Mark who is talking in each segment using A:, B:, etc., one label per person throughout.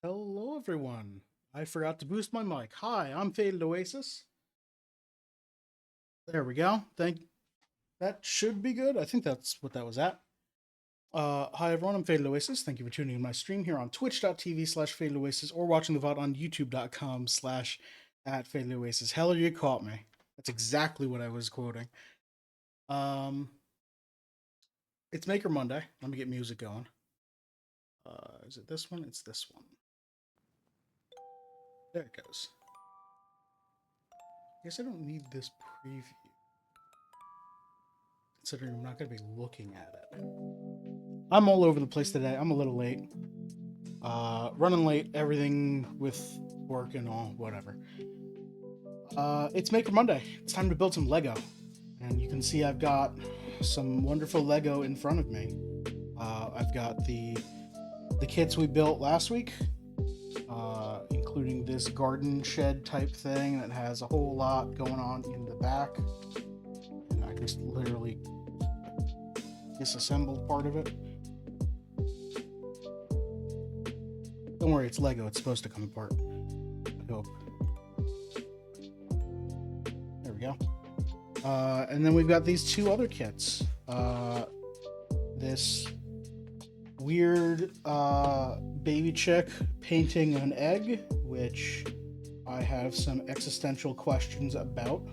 A: Hello, everyone. I forgot to boost my mic. Hi, I'm Faded Oasis. There we go. That should be good. I think that's what that was at. Hi, everyone. I'm Faded Oasis. Thank you for tuning in my stream here on twitch.tv/Faded Oasis or watching the VOD on youtube.com/@Faded Oasis. Hell, you caught me. That's exactly what I was quoting. It's Maker Monday. Let me get music going. Is it this one? It's this one. There it goes. I guess I don't need this preview, considering I'm not going to be looking at it. I'm all over the place today. I'm a little late. Running late, everything with work and all, whatever. It's Maker Monday. It's time to build some Lego. And you can see I've got some wonderful Lego in front of me. I've got the kits we built last week, including this garden shed type thing that has a whole lot going on in the back. And I just literally disassembled part of it. Don't worry, it's Lego. It's supposed to come apart. I hope. There we go. And then we've got these two other kits. This weird baby chick painting an egg, which I have some existential questions about.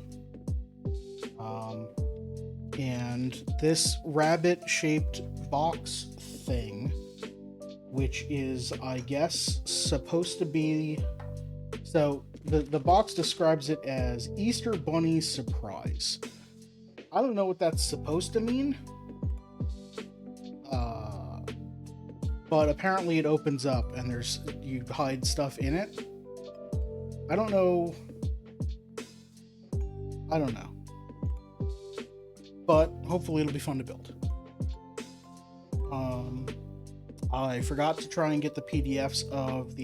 A: And this rabbit-shaped box thing, which is, I guess, supposed to be... So, the box describes it as Easter Bunny Surprise. I don't know what that's supposed to mean. But apparently it opens up and you hide stuff in it. I don't know. But hopefully it'll be fun to build. I forgot to try and get the PDFs of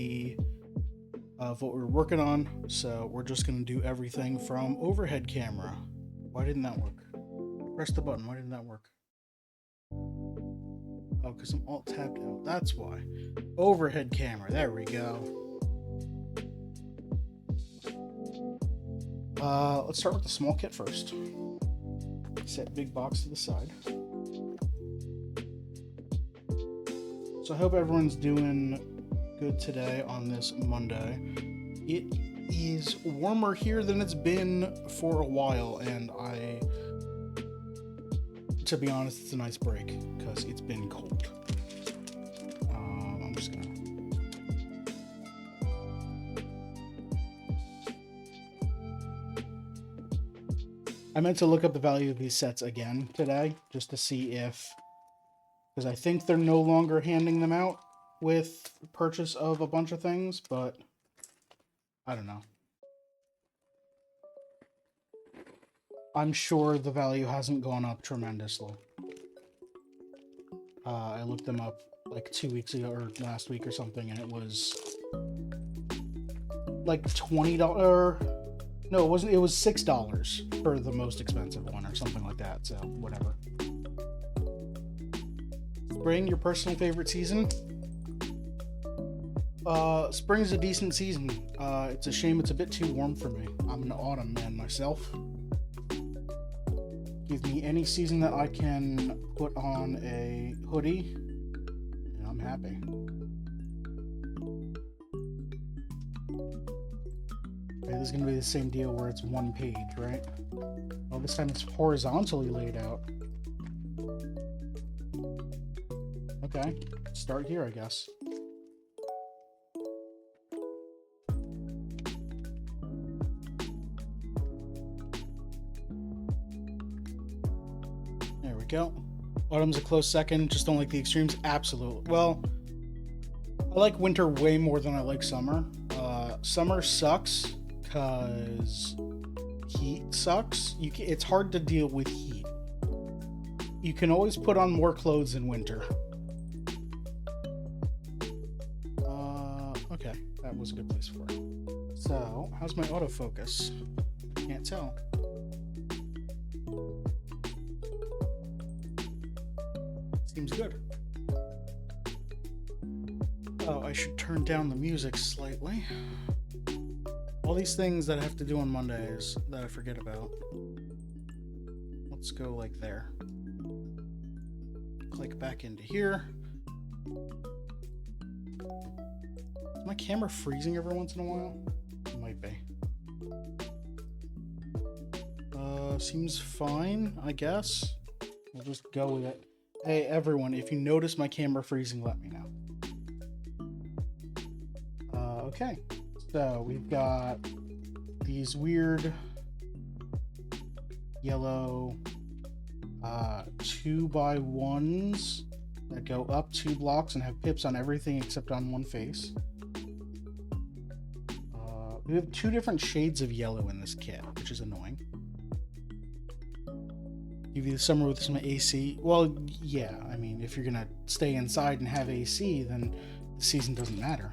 A: what we were working on, so we're just going to do everything from overhead camera. Why didn't that work? Press the button. Why didn't that work? Oh, because I'm alt tabbed out. That's why. Overhead camera. There we go. Let's start with the small kit first. Set big box to the side. So I hope everyone's doing good today on this Monday. It is warmer here than it's been for a while, and to be honest, it's a nice break because it's been cold. I'm just gonna... I meant to look up the value of these sets again today, just to see if... Because I think they're no longer handing them out with purchase of a bunch of things, but I don't know. I'm sure the value hasn't gone up tremendously. I looked them up like 2 weeks ago or last week or something, and it was like $20. No, it wasn't. It was $6 for the most expensive one or something like that. So whatever. Spring, your personal favorite season? Spring's a decent season. It's a shame it's a bit too warm for me. I'm an autumn man myself. Give me any season that I can put on a hoodie, and I'm happy. Okay, this is going to be the same deal where it's one page, right? Well, this time it's horizontally laid out. Okay, start here, I guess. There we go. Autumn's a close second. Just don't like the extremes. Absolutely. Well, I like winter way more than I like summer. Summer sucks because heat sucks. It's hard to deal with heat. You can always put on more clothes in winter. Okay, that was a good place for it. So, how's my autofocus? Can't tell. Seems good. Oh, I should turn down the music slightly. All these things that I have to do on Mondays that I forget about. Let's go like there. Click back into here. Is my camera freezing every once in a while? It might be. Seems fine, I guess. We'll just go with it. Hey, everyone, if you notice my camera freezing, let me know. Okay, so we've got these weird yellow 2x1s that go up 2 blocks and have pips on everything except on one face. We have 2 different shades of yellow in this kit, which is annoying. Give you the summer with some AC. Well, yeah, I mean, if you're gonna stay inside and have AC, then the season doesn't matter.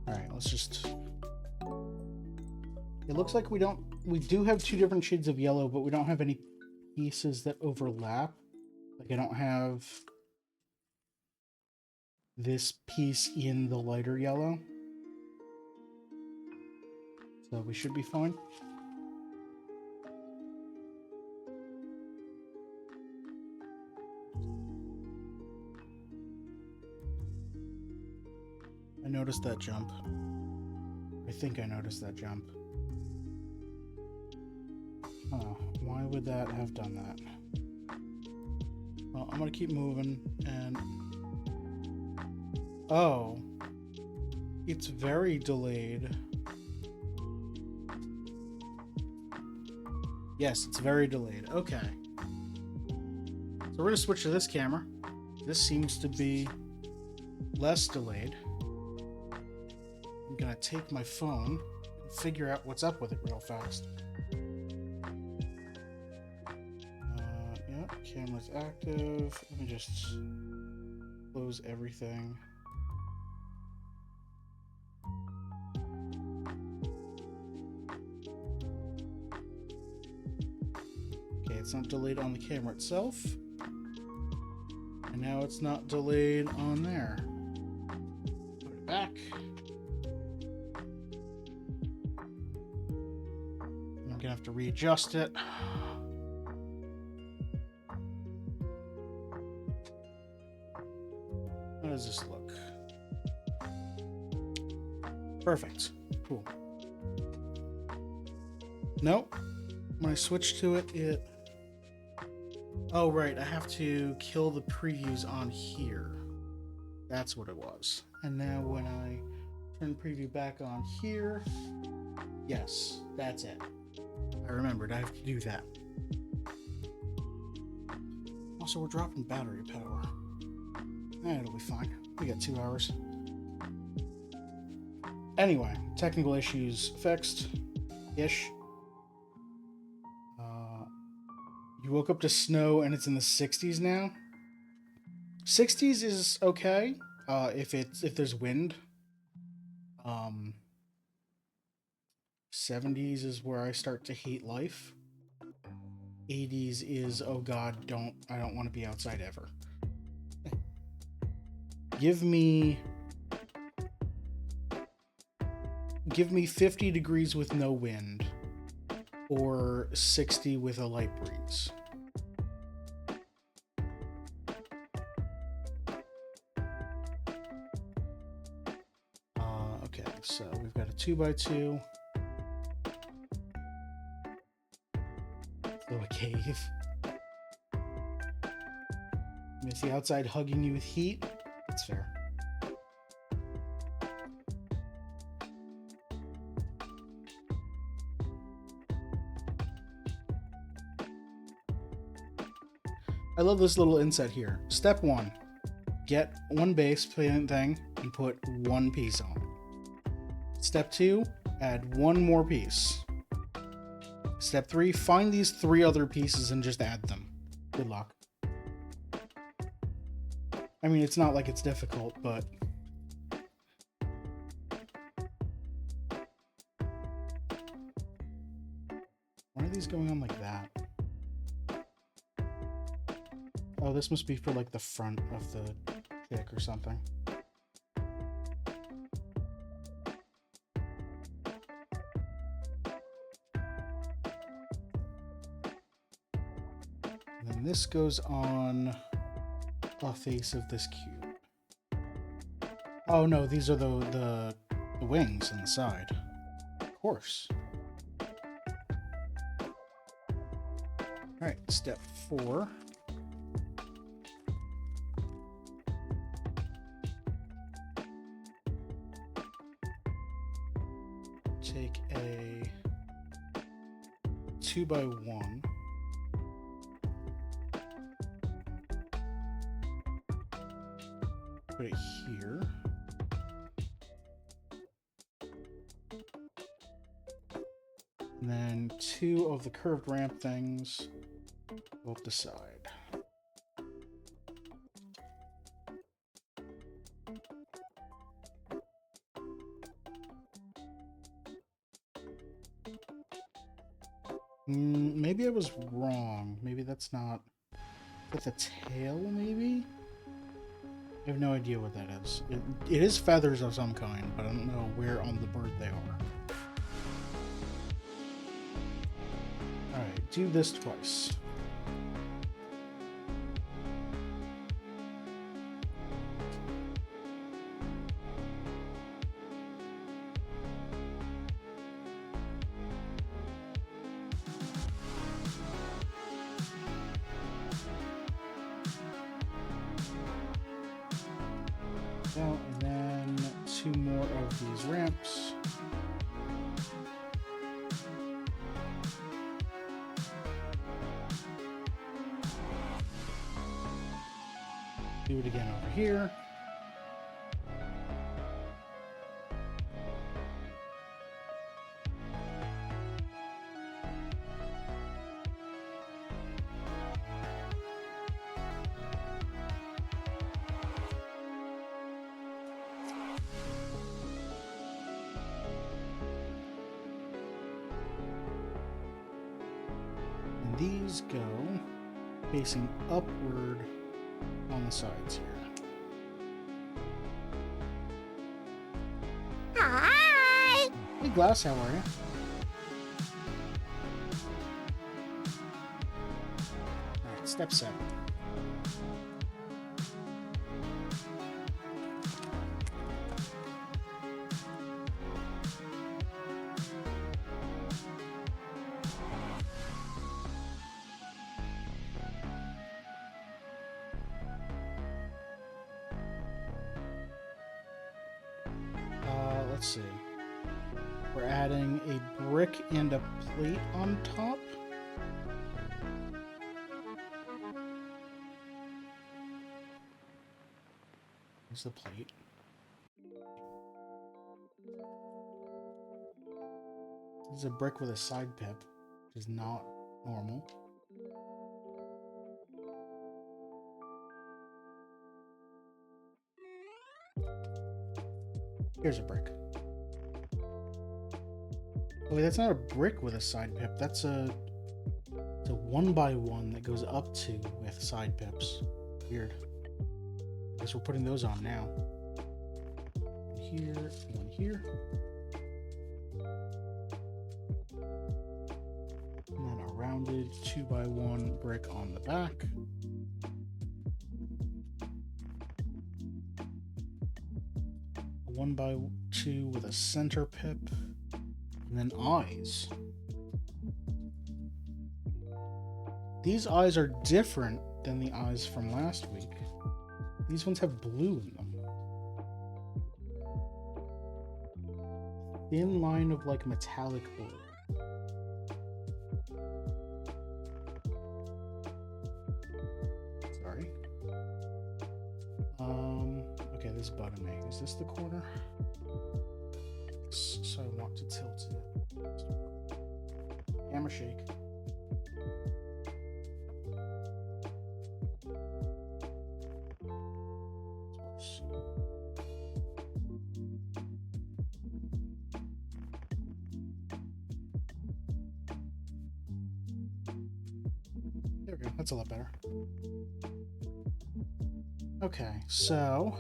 A: Alright, let's just... It looks like we do have 2 different shades of yellow, but we don't have any pieces that overlap. Like, I don't have this piece in the lighter yellow. So we should be fine. I noticed that jump. I think I noticed that jump. Oh, why would that have done that? Well, I'm gonna keep moving and... Oh. It's very delayed. Yes, it's very delayed. Okay. So we're gonna switch to this camera. This seems to be less delayed. I'm gonna take my phone and figure out what's up with it real fast. Yep, camera's active. Let me just close everything. Okay, it's not delayed on the camera itself. And now it's not delayed on there. Put it back. I'm gonna have to readjust it. How does this look? Perfect. Cool. Nope. When I switch to it, it... Oh, right. I have to kill the previews on here. That's what it was. And now when I turn preview back on here... Yes, that's it. I remembered. I have to do that. Also, we're dropping battery power. It'll be fine. We got 2 hours. Anyway, technical issues fixed-ish. You woke up to snow and it's in the 60s now. 60s is okay if there's wind. 70s is where I start to hate life. 80s is, oh god, I don't want to be outside ever. Give me 50 degrees with no wind, or 60 with a light breeze. Okay, so we've got a 2x2. So a cave. Miss the outside hugging you with heat. That's fair. I love this little inset here. Step 1, get one base thing and put one piece on it. Step 2, add one more piece. Step 3, find these 3 other pieces and just add them. Good luck. I mean, it's not like it's difficult, but... Why are these going on like that? Oh, this must be for like the front of the chick or something. And then this goes on a face of this cube. Oh no, these are the wings on the side. Of course. Alright, step 4. Take a 2x1. Put it here. And then 2 of the curved ramp things go up the side. Maybe I was wrong. Maybe that's not... With the tail, maybe? I have no idea what that is. It is feathers of some kind, but I don't know where on the bird they are. Alright, do this twice. And then 2 more of these ramps. Do it again over here. These go facing upward on the sides here.
B: Hi!
A: Hey Glass, how are you? Alright, step 7. Let's see. We're adding a brick and a plate on top. Here's the plate. This is a brick with a side pip, which is not normal. Here's a brick. Oh, wait, that's not a brick with a side pip. It's a 1x1 that goes up to with side pips. Weird. I guess we're putting those on now. One here, one here. And then a rounded 2x1 brick on the back. A 1x2 with a center pip. And then eyes. These eyes are different than the eyes from last week. These ones have blue in them. Thin line of like metallic blue. Sorry. Okay, this is bottoming. Is this the corner? So I want to tilt it. Camera shake. we go. That's a lot better. Okay, so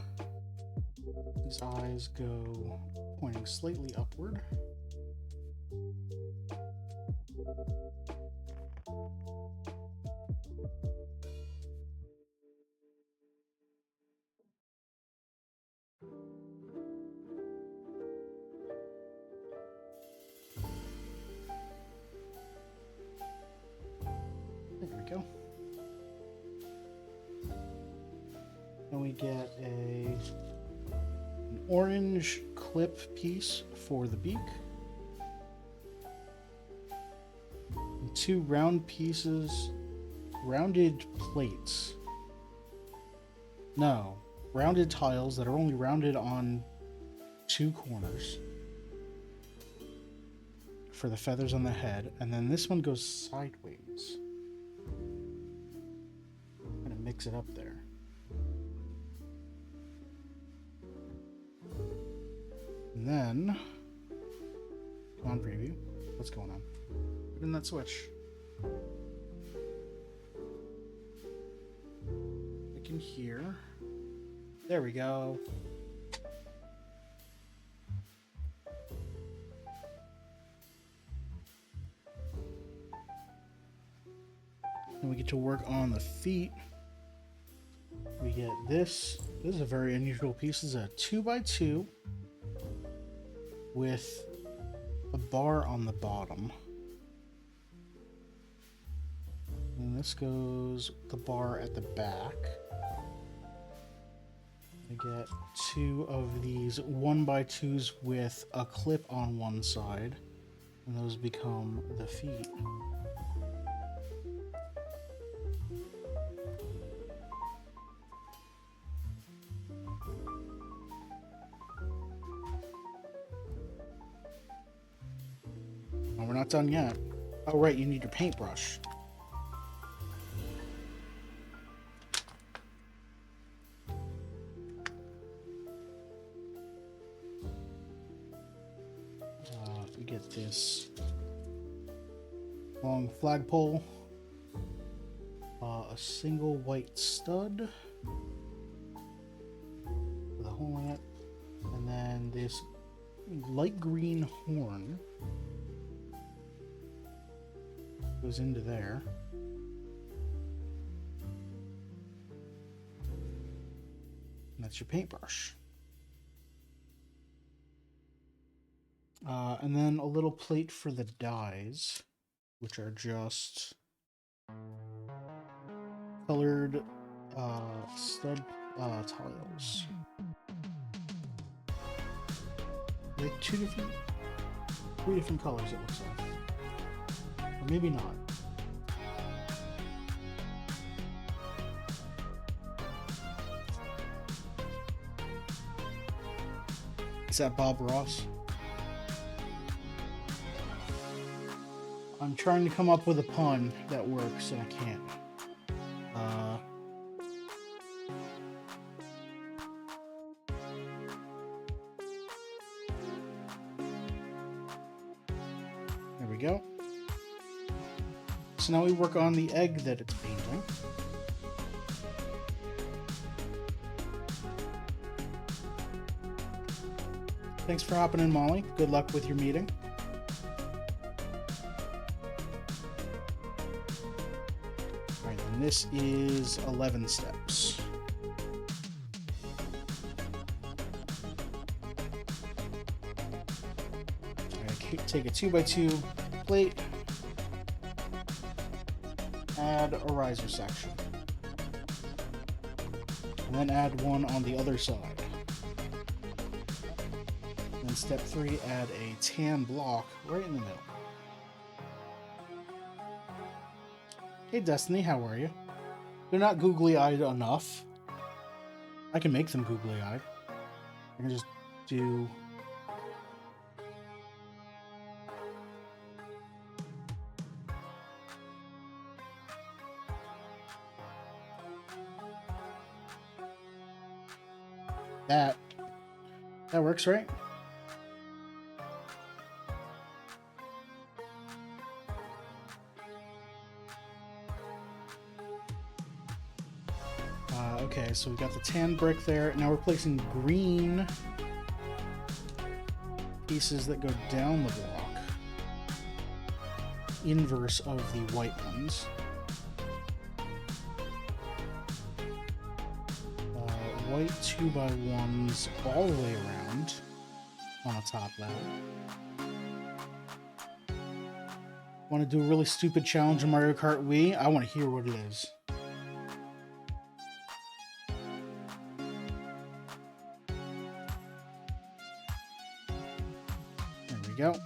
A: his eyes go pointing slightly upward. There we go. And we get an orange clip piece for the beak. And 2 round pieces, rounded plates. No, rounded tiles that are only rounded on 2 corners for the feathers on the head. And then this one goes sideways. I'm gonna mix it up there. And then, come on, preview. What's going on? Put in that switch. I can hear. There we go. And we get to work on the feet. We get this. This is a very unusual piece. This is a 2x2 with a bar on the bottom. And this goes the bar at the back. I get 2 of these 1x2s with a clip on one side, and those become the feet. Oh, we're not done yet. Oh, right, you need your paintbrush. We get this long flagpole, a single white stud with a hole in it, and then this light green horn goes into there. And that's your paintbrush. And then a little plate for the dies, which are just colored stud tiles. Like 3 different colors, it looks like. Or maybe not. Is that Bob Ross? I'm trying to come up with a pun that works, and I can't. There we go. So now we work on the egg that it's painting. Thanks for hopping in, Molly. Good luck with your meeting. Alright, and this is 11 steps. Alright, take a 2x2 plate, add a riser section, and then add one on the other side. Then step 3, add a tan block right in the middle. Hey Destiny, how are you? They're not googly-eyed enough. I can make them googly-eyed. I can just do... that. That works, right? Okay, so we've got the tan brick there. Now we're placing green pieces that go down the block, inverse of the white ones. White 2x1s all the way around on the top of that. Want to do a really stupid challenge in Mario Kart Wii? I want to hear what it is. There we go.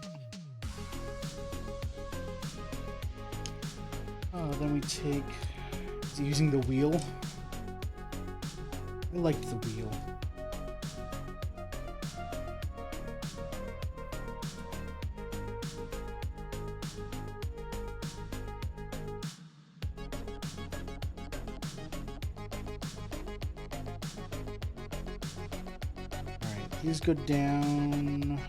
A: Then we take... using the wheel. I like the wheel. Alright, these go down.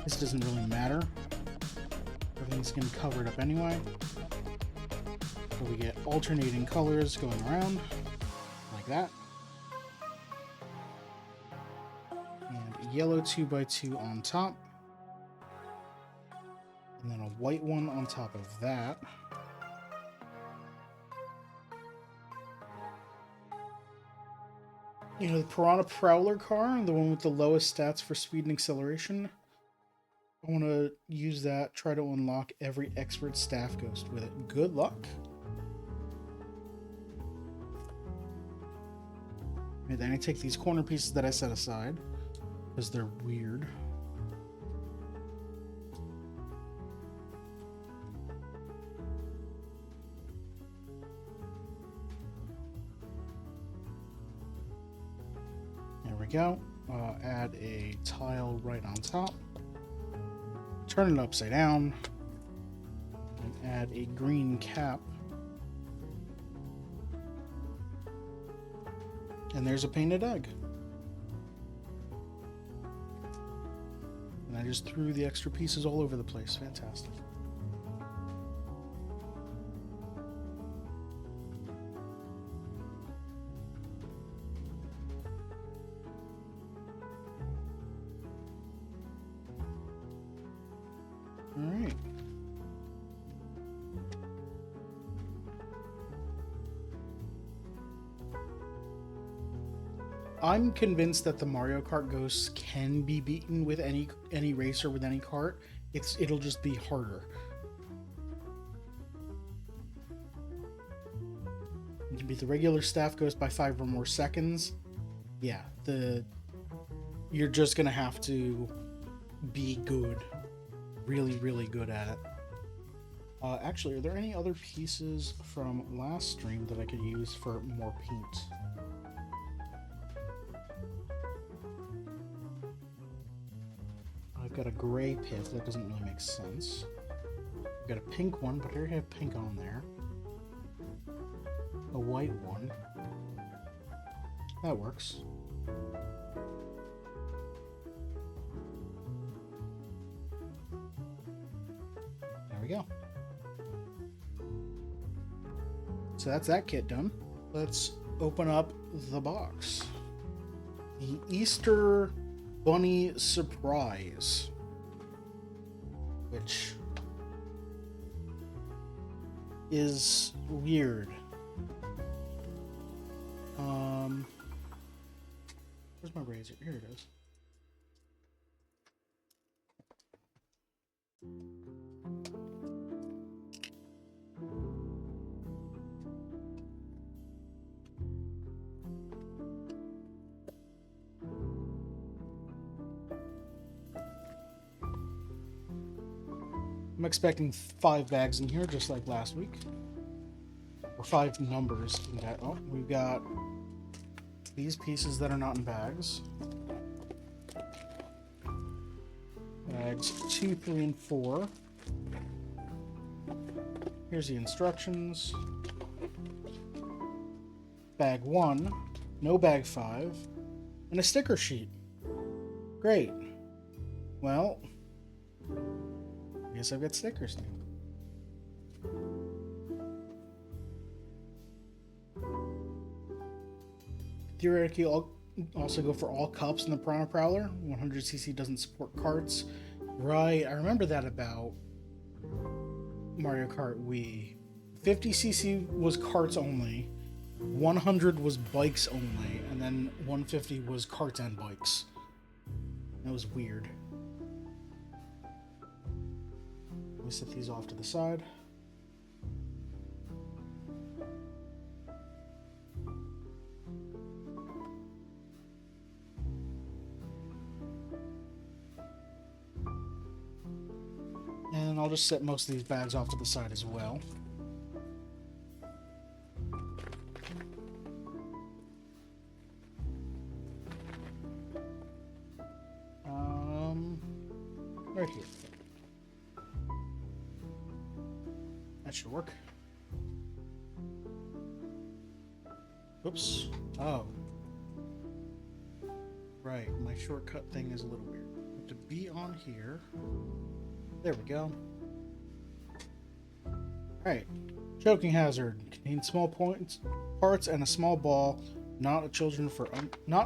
A: This doesn't really matter. Everything's getting covered up anyway. So we get alternating colors going around. Like that. And yellow 2x2 on top. And then a white one on top of that. You know, the Piranha Prowler car, the one with the lowest stats for speed and acceleration. I want to use that, try to unlock every expert staff ghost with it. Good luck. And then I take these corner pieces that I set aside, because they're weird. There we go. Add a tile right on top. Turn it upside down. And add a green cap. And there's a painted egg. And I just threw the extra pieces all over the place. Fantastic. All right. I'm convinced that the Mario Kart ghosts can be beaten with any racer with any kart. It'll just be harder. You can beat the regular staff ghost by 5 or more seconds. Yeah, you're just gonna have to be good. Really, really good at it. Actually, are there any other pieces from last stream that I could use for more paint? I've got a gray pit. That doesn't really make sense. I've got a pink one, but I already have pink on there. A white one. That works. There we go. So that's that kit done. Let's open up the box. The Easter Bunny Surprise, which is weird. Where's my razor? Here it is. I'm expecting 5 bags in here, just like last week. Or 5 numbers. Oh, we've got these pieces that are not in bags. Bags 2, 3, and 4. Here's the instructions. Bag 1, no bag 5, and a sticker sheet. Great. Well, I guess I've got stickers now. theoretically also go for all cups in the Piranha Prowler. 100cc doesn't support carts. Right, I remember that about Mario Kart Wii. 50cc was carts only, 100 was bikes only, and then 150 was carts and bikes. That was weird. Let me set these off to the side. And I'll just set most of these bags off to the side as well. Right here. That should work. Oops. Oh. Right, my shortcut thing is a little weird. I have to be on here. There we go. Alright. Choking hazard. Contains small parts and a small ball. Not a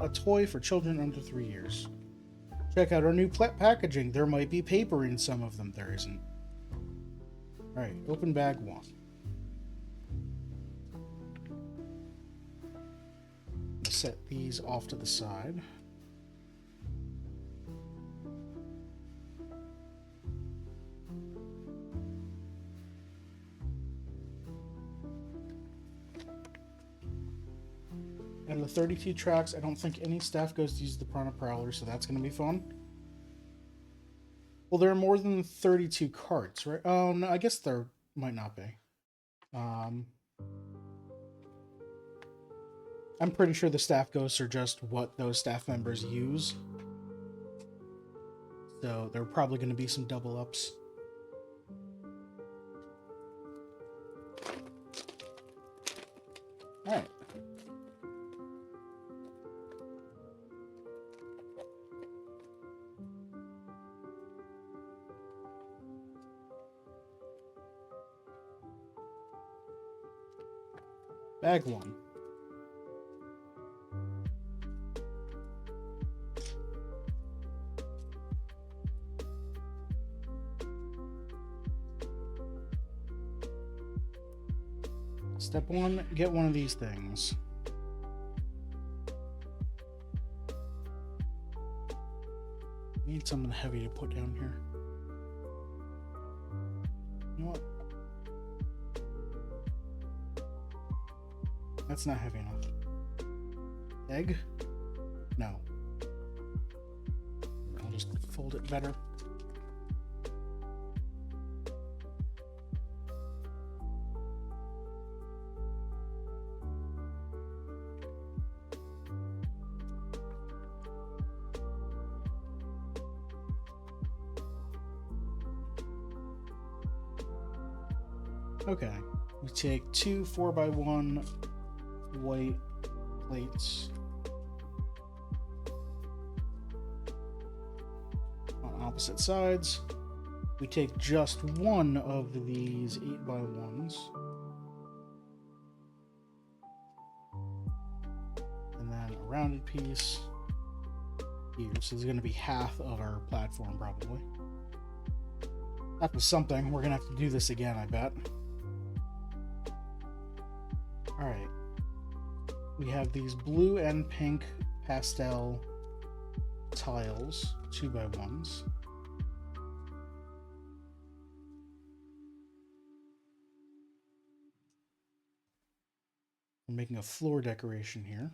A: toy for children under 3 years. Check out our new packaging. There might be paper in some of them. There isn't. Alright, open bag 1. Set these off to the side. Out of the 32 tracks, I don't think any staff goes to use the Piranha Prowler, so that's going to be fun. Well, there are more than 32 carts, right? Oh, no, I guess there might not be. I'm pretty sure the staff ghosts are just what those staff members use. So there are probably going to be some double ups. Alright. Bag 1. Step 1, get one of these things. Need something heavy to put down here. You know what? That's not heavy enough. Egg? No. I'll just fold it better. Okay, we take 2 4x1 white plates on opposite sides. We take just one of these 8x1s and then a rounded piece here. So there's going to be half of our platform probably. That was something. We're going to have to do this again, I bet. Alright. We have these blue and pink pastel tiles, 2x1s. We're making a floor decoration here.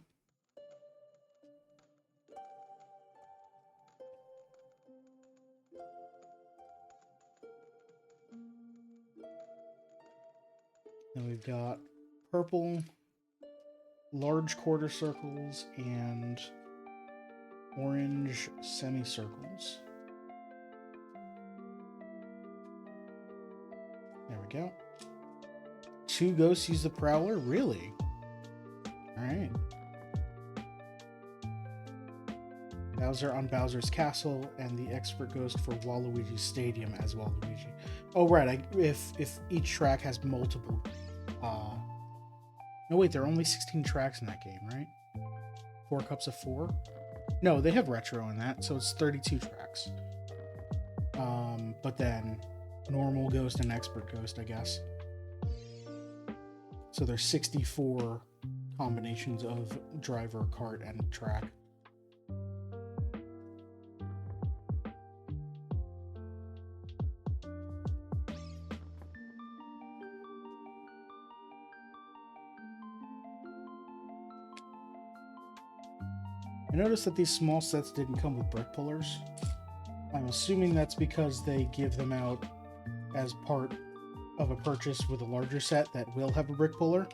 A: Then we've got purple large quarter circles and orange semicircles. There we go. 2 ghosts use the Prowler? Really? Alright. Bowser on Bowser's Castle and the expert ghost for Waluigi's Stadium as Waluigi. Oh, right. If each track has multiple... No, wait, there are only 16 tracks in that game, right? 4 cups of 4. No, they have retro in that, so it's 32 tracks. But then normal Ghost and Expert Ghost, I guess. So there's 64 combinations of driver, kart, and track. I noticed that these small sets didn't come with brick pullers. I'm assuming that's because they give them out as part of a purchase with a larger set that will have a brick puller.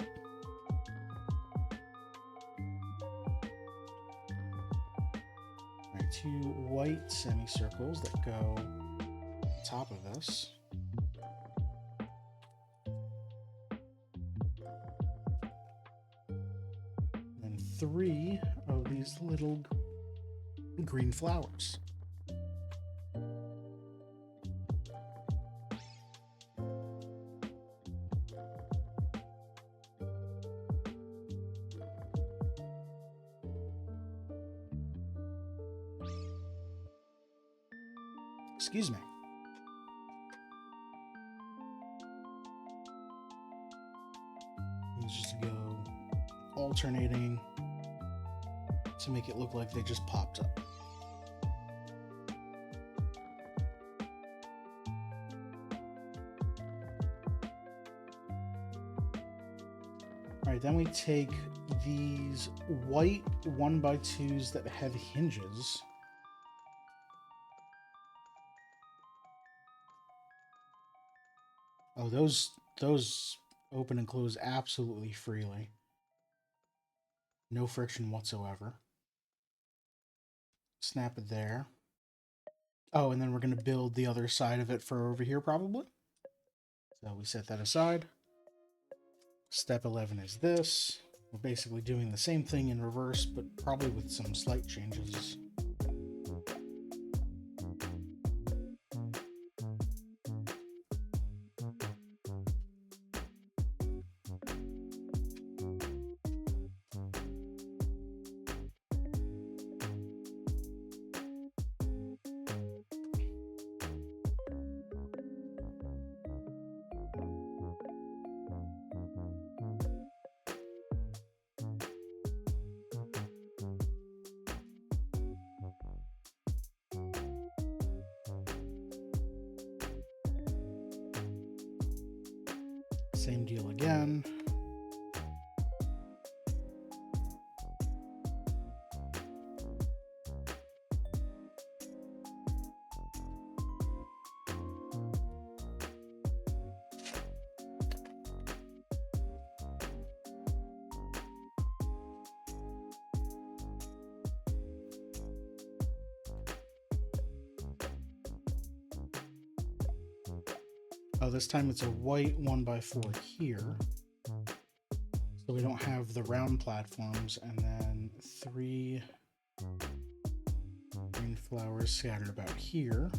A: Alright, 2 white semicircles that go on top of this. And 3 of these little green flowers. Excuse me. Let's just go alternating to make it look like they just popped up. Alright, then we take these white 1x2s that have hinges. Oh, those open and close absolutely freely. No friction whatsoever. Snap it there. Oh, and then we're going to build the other side of it for over here, probably. So we set that aside. Step 11 is this. We're basically doing the same thing in reverse, but probably with some slight changes. Same deal again. Oh, this time it's a white 1x4 here. So we don't have the round platforms, and then 3 green flowers scattered about here.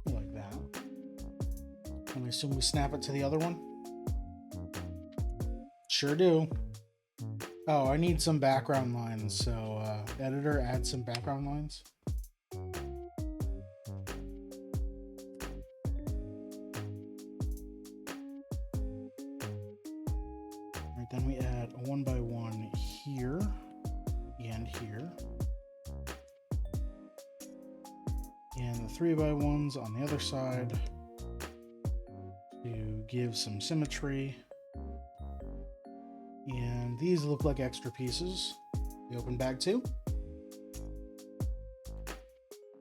A: Like that. And I assume we snap it to the other one? Sure do. Oh, I need some background lines, so editor, add some background lines. Then we add a 1x1 here and here. And the 3x1s on the other side to give some symmetry. And these look like extra pieces. We open bag 2.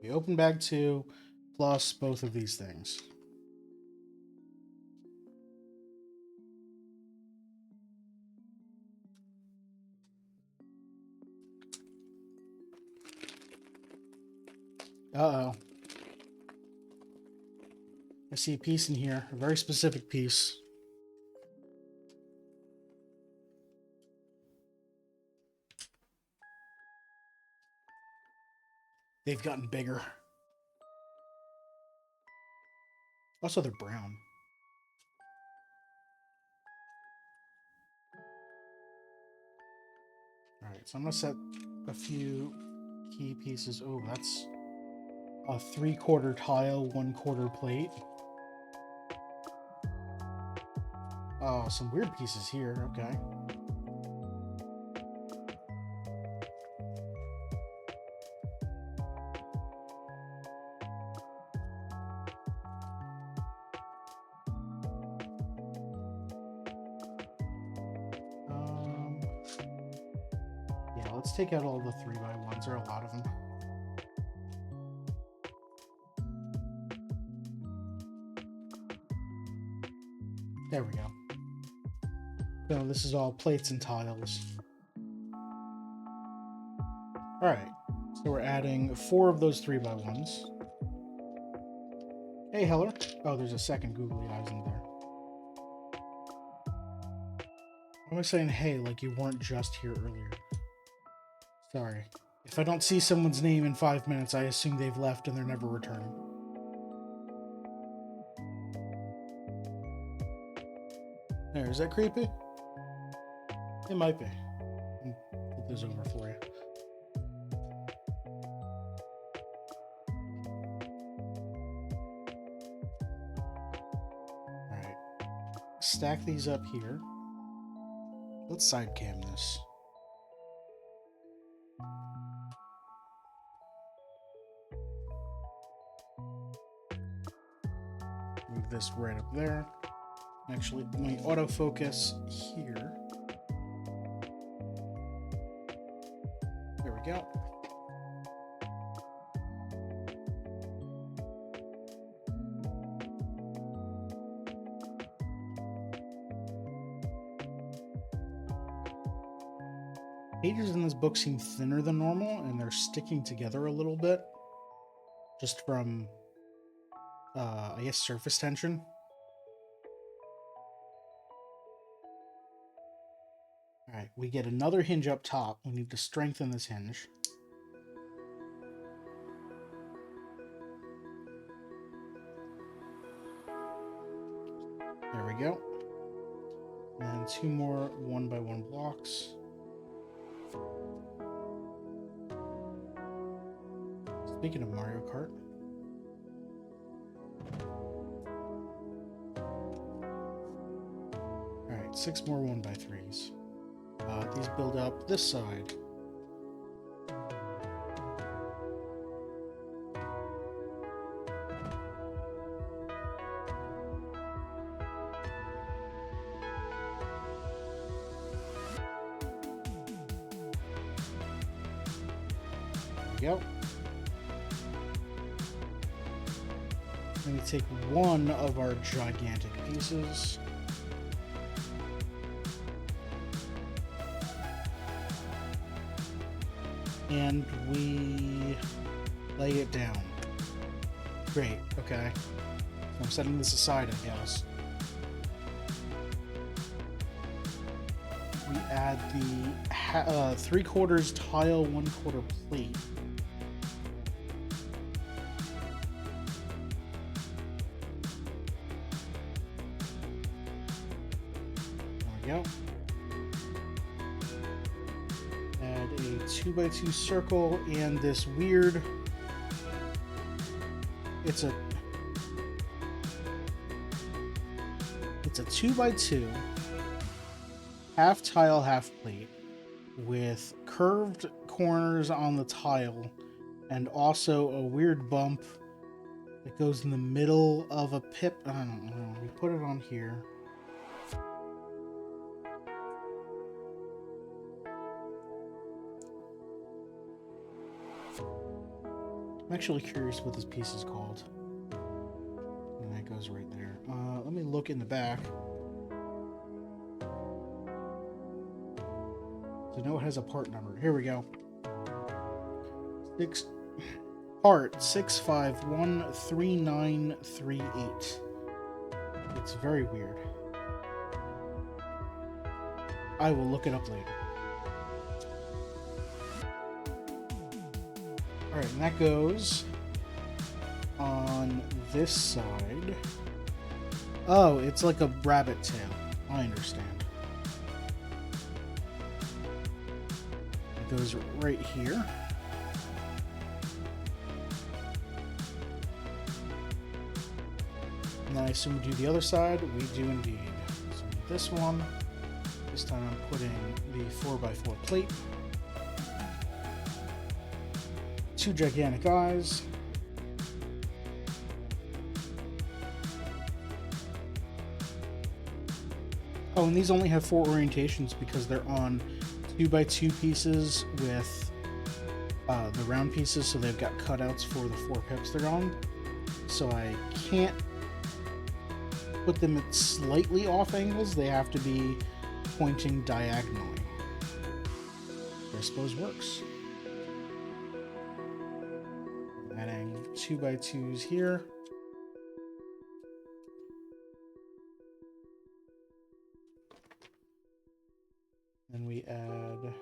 A: We open bag 2 plus both of these things. Uh-oh. I see a piece in here, a very specific piece. They've gotten bigger. Also, they're brown. Alright, so I'm going to set a few key pieces. Oh, that's a 3/4 tile, 1/4 plate. Oh, some weird pieces here. Okay. Yeah, let's take out all the 3x1s. There are a lot of them. There we go. So this is all plates and tiles. Alright, so we're adding 4 of those 3x1s. Hey, Heller. Oh, there's a second googly eyes in there. Why am I saying hey like you weren't just here earlier? Sorry. If I don't see someone's name in 5 minutes, I assume they've left and they're never returning. There, is that creepy? It might be. I'll flip this over for you. Alright. Stack these up here. Let's side cam this. Move this right up there. Actually, let me autofocus here. There we go. Pages in this book seem thinner than normal, and they're sticking together a little bit. Just from, I guess, surface tension. Alright, we get another hinge up top. We need to strengthen this hinge. There we go. And 2 more 1x1 blocks. Speaking of Mario Kart. Alright, 6 more 1x3s. These build up this side. There we go. Let me take one of our gigantic pieces. And we lay it down. Great, okay. I'm setting this aside, I guess. We add the 3/4 tile, 1/4 plate. There we go. Add a 2x2 circle and this weird. It's a 2x2 half tile, half plate with curved corners on the tile and also a weird bump that goes in the middle of a pip. I don't know. We put it on here. I'm actually curious what this piece is called. And that goes right there. Let me look in the back. I know it has a part number. Here we go. Part 6513938. It's very weird. I will look it up later. Alright, and that goes on this side. Oh, it's like a rabbit tail. I understand. goes right here. And then I assume we do the other side. We do indeed. So this one. This time I'm putting the 4x4 plate. 2 gigantic eyes. Oh, and these only have 4 orientations because they're on 2x2 pieces with the round pieces, so they've got cutouts for the 4 pips they're on. So I can't put them at slightly off angles. They have to be pointing diagonally. I suppose works. Adding 2x2s here. Then we add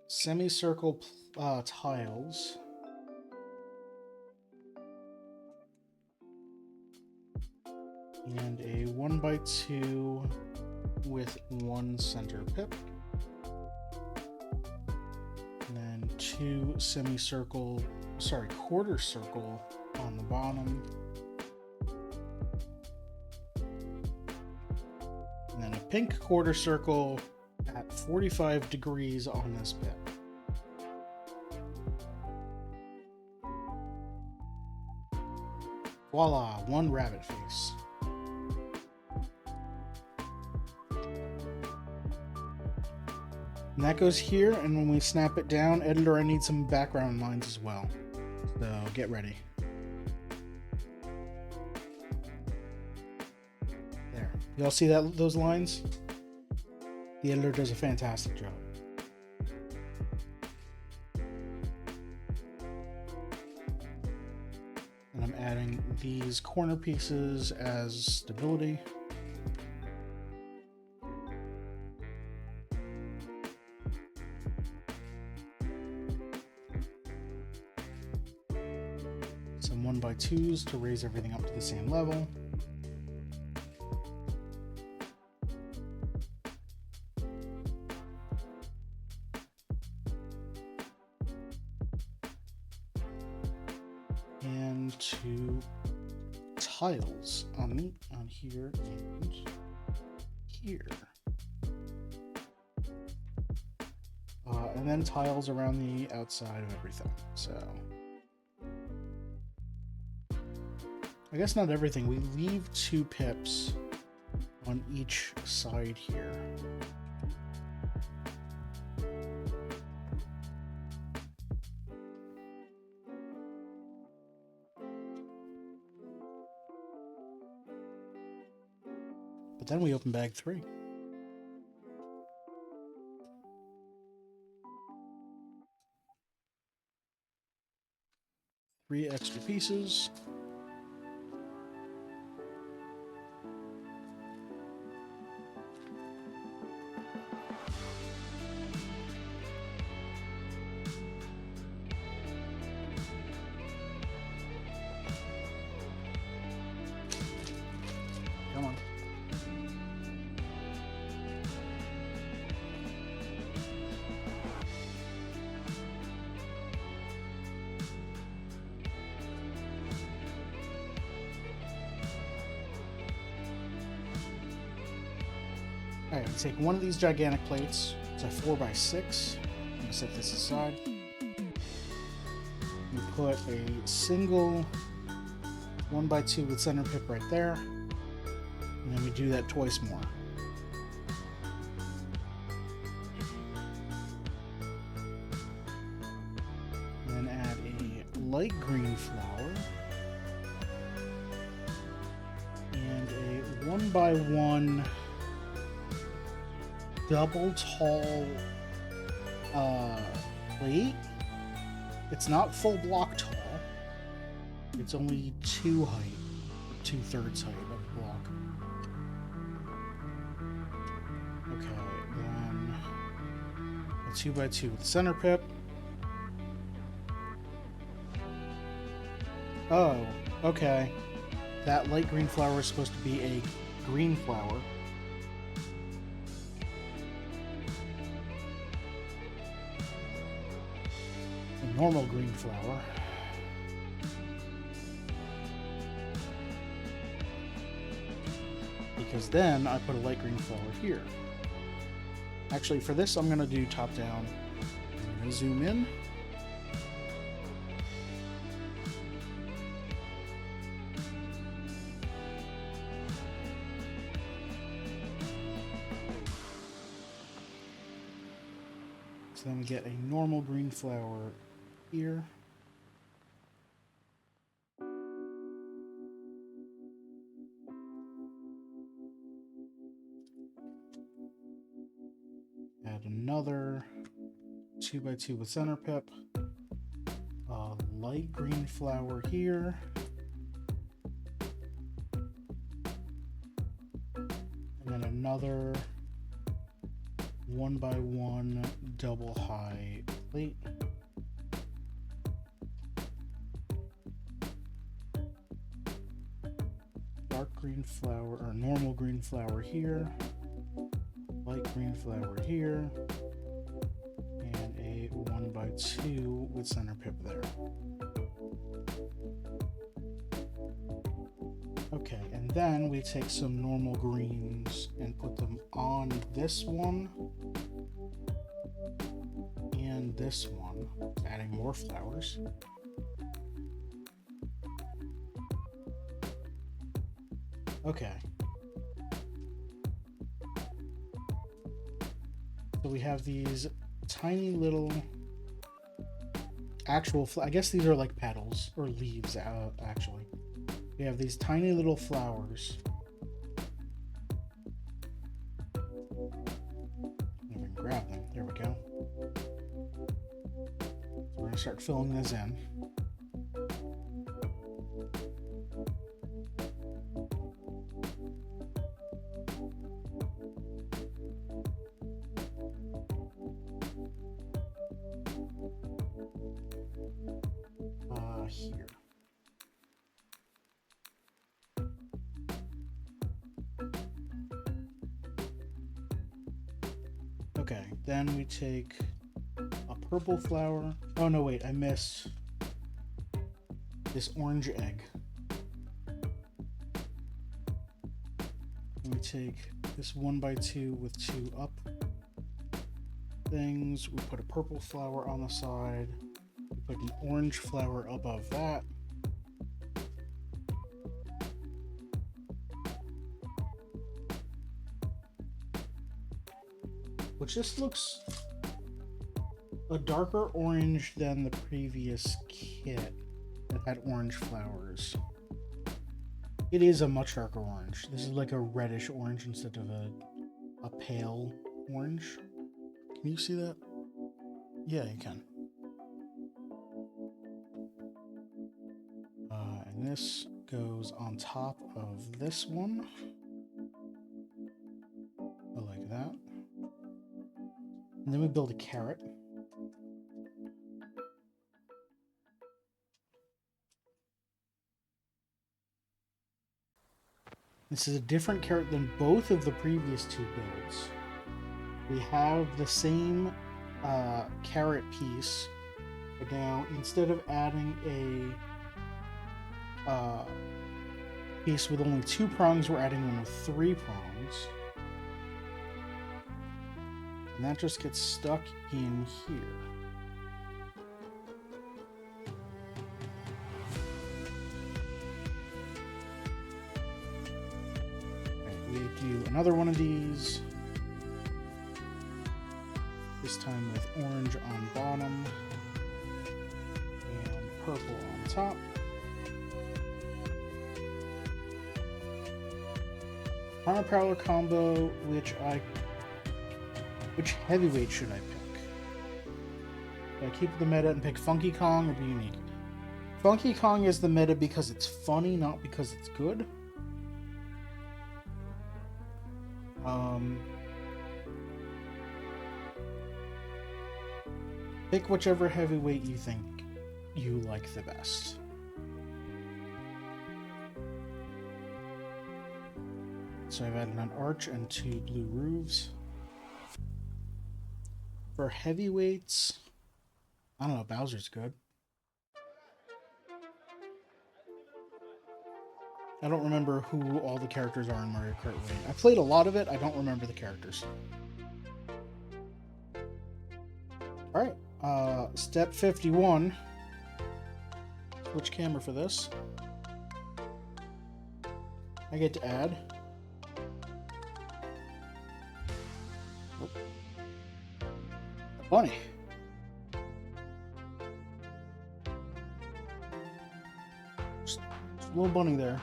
A: semicircle tiles. And a 1x2 with 1 center pip. And then 2 quarter circle on the bottom. And then a pink quarter circle at 45 degrees on this pip. Voila, 1 rabbit face. And that goes here, and when we snap it down, editor, I need some background lines as well. So get ready. There. Y'all see those lines? The editor does a fantastic job. And I'm adding these corner pieces as stability. Some 1x2s to raise everything up to the same level. And 2 tiles on here and here. And then tiles around the outside of everything. So I guess not everything. We leave 2 pips on each side here. But then we open bag 3. Three extra pieces. Come on. Alright, we take one of these gigantic plates. It's a 4x6. I'm going to set this aside. We put a single 1x2 with center pip right there. And then we do that twice more. And then add a light green flower. And a 1x1 double tall plate. It's not full block tall. It's only 2 height, 2/3 height of block. Okay, then a 2x2 with center pip. Oh, okay. That light green flower is supposed to be a green flower. normal green flower. Because then I put a light green flower here. Actually, for this, I'm going to do top down. I'm going to zoom in. So then we get a normal green flower here. Add another 2x2 with center pip. Light green flower here. And then another 1x1 double high plate. Dark green flower, or normal green flower here. Light green flower here. And a 1x2 with center pip there. Okay, and then we take some normal greens and put them on this one and this one, adding more flowers. Okay. So we have these tiny little actual, I guess these are like petals or leaves, actually. We have these tiny little flowers. We can grab them. There we go. So we're gonna start filling these in. Here. Okay, then we take a purple flower. Oh no, wait, I missed this orange egg. And we take this 1x2 with 2 up things. We put a purple flower on the side. We put an orange flower above that. Which just looks a darker orange than the previous kit that had orange flowers. It is a much darker orange. This is like a reddish orange instead of a pale orange. Can you see that? Yeah, you can. And this goes on top of this one. Like that. And then we build a carrot. This is a different carrot than both of the previous 2 builds. We have the same carrot piece, but now instead of adding a piece with only 2 prongs, we're adding one with 3 prongs. And that just gets stuck in here. Right, we do another one of these. This time with orange on bottom and purple on top. Armor Prowler combo, which heavyweight should I pick? Do I keep the meta and pick Funky Kong or be unique? Funky Kong is the meta because it's funny, not because it's good. Pick whichever heavyweight you think you like the best. So I've added an arch and 2 blue roofs. For heavyweights, I don't know, Bowser's good. I don't remember who all the characters are in Mario Kart Wii. I played a lot of it, I don't remember the characters. Alright, step 51. Switch camera for this. I get to add. Oh. A bunny. Just a little bunny there.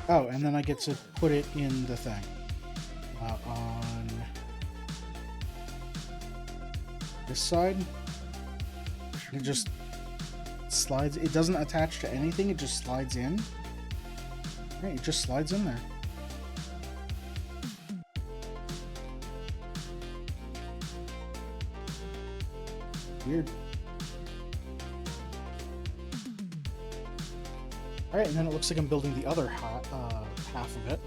A: Oh, and then I get to put it in the thing. On this side. It just slides. It doesn't attach to anything. It just slides in. Right, it just slides in there. Weird. Alright, and then it looks like I'm building the other half of it.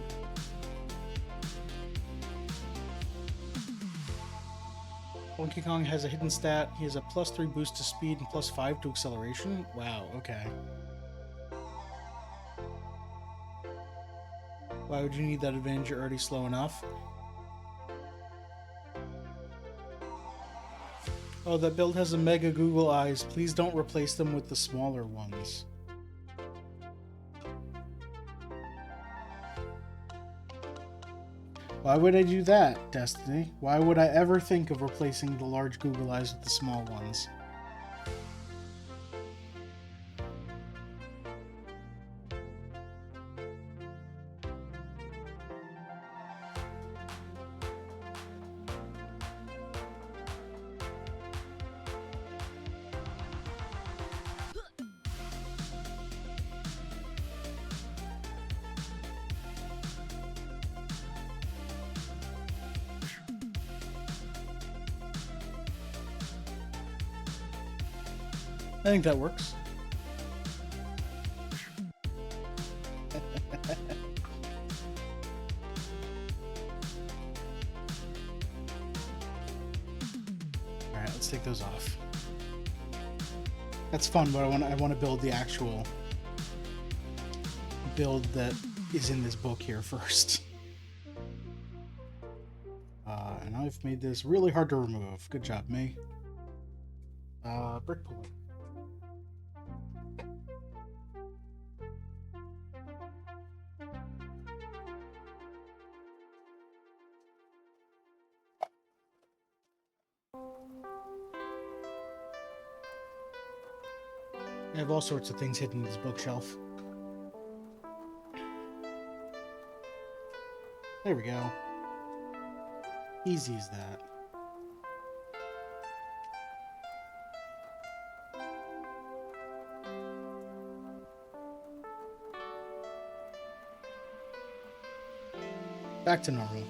A: Donkey Kong has a hidden stat. He has a +3 boost to speed and +5 to acceleration. Wow, okay. Why would you need that advantage? You're already slow enough. Oh, that build has a mega Google eyes. Please don't replace them with the smaller ones. Why would I do that, Destiny? Why would I ever think of replacing the large Google eyes with the small ones? I think that works. Alright, let's take those off. That's fun, but I want to build the actual build that is in this book here first. And I've made this really hard to remove. Good job, me. Brick pulling. I have all sorts of things hidden in this bookshelf. There we go. Easy as that. Back to normal.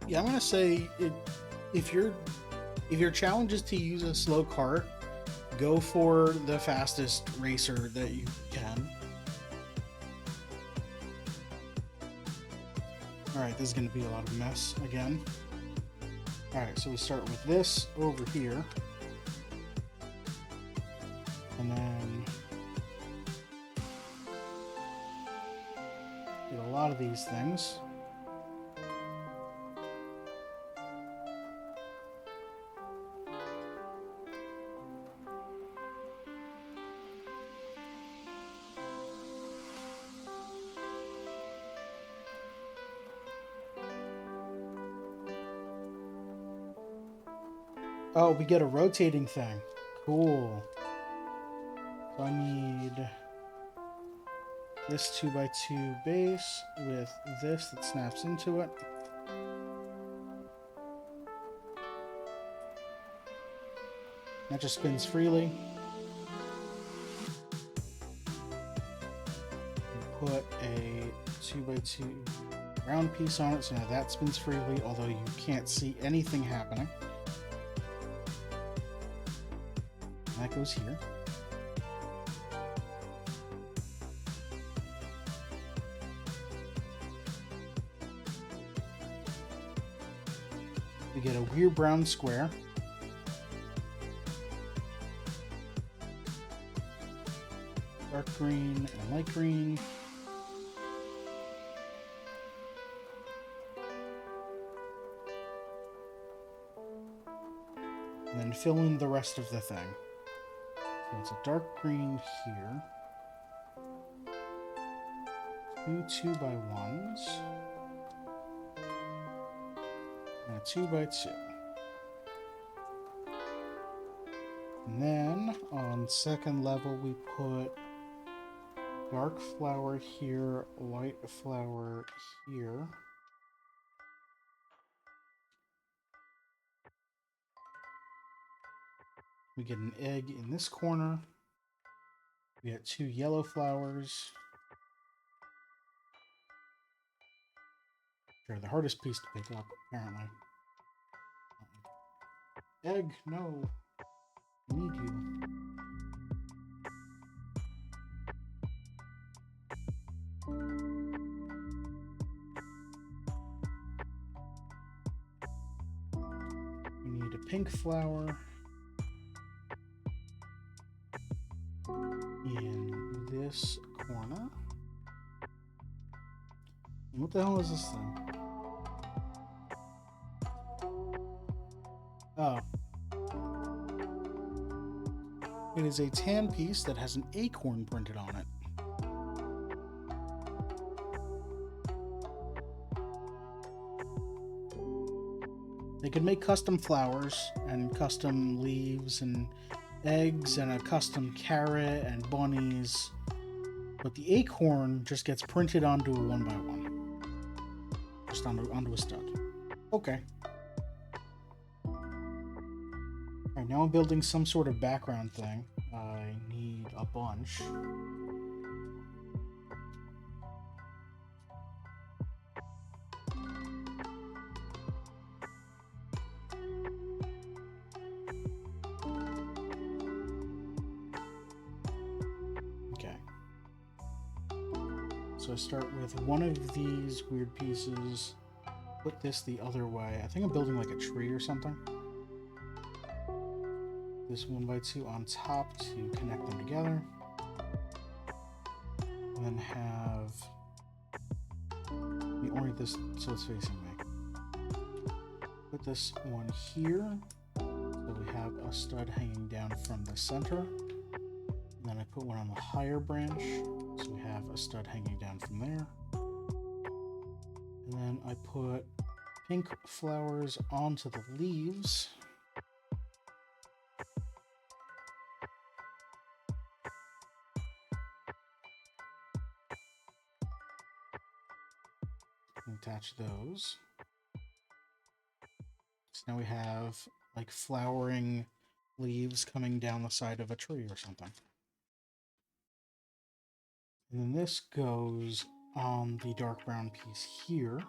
A: Yeah, I'm gonna say if your challenge is to use a slow cart, go for the fastest racer that you can. Alright, this is gonna be a lot of mess again. Alright, so we start with this over here. And then get a lot of these things. Oh, we get a rotating thing. Cool. So I need this 2x2 base with this that snaps into it. That just spins freely. And put a 2x2 round piece on it, so now that spins freely, although you can't see anything happening. That goes here. We get a weird brown square. Dark green and light green. And then fill in the rest of the thing. So it's a dark green here. 2 2x1s. And a 2x2. And then on second level we put dark flower here, white flower here. We get an egg in this corner. We get 2 yellow flowers. Sure, the hardest piece to pick up, apparently. Egg, no. I need you. We need a pink flower in this corner. And what the hell is this thing? Oh. It is a tan piece that has an acorn printed on it. They could make custom flowers and custom leaves and eggs and a custom carrot and bunnies, but the acorn just gets printed onto a 1x1. Just onto a stud. Okay. Alright, now I'm building some sort of background thing. I need a bunch. So I start with one of these weird pieces, put this the other way. I think I'm building like a tree or something. This 1x2 on top to connect them together. And then have, let me orient this so it's facing me. Put this one here, so we have a stud hanging down from the center. And then I put one on the higher branch, so we have a stud hanging down from there. And then I put pink flowers onto the leaves. Attach those. So now we have like flowering leaves coming down the side of a tree or something. And then this goes on the dark brown piece here.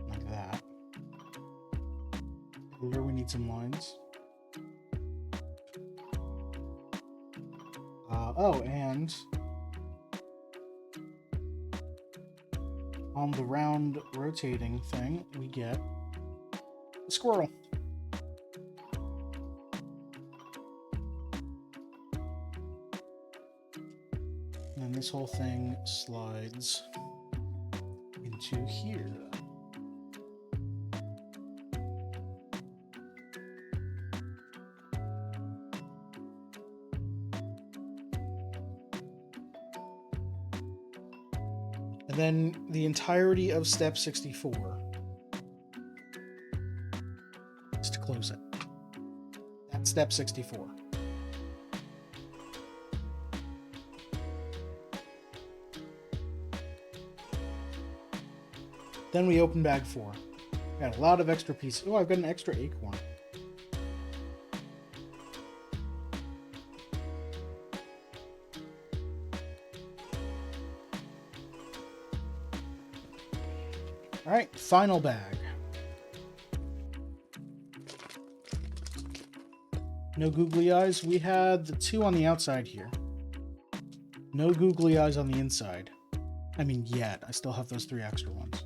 A: Like that. Here we need some lines. Oh, and on the round rotating thing, we get a squirrel. And this whole thing slides into here. And then the entirety of step 64 is to close it. That's step 64. Then we open bag 4. Got a lot of extra pieces. Oh, I've got an extra acorn. Alright, final bag. No googly eyes. We had the 2 on the outside here. No googly eyes on the inside. I mean, yet. I still have those 3 extra ones.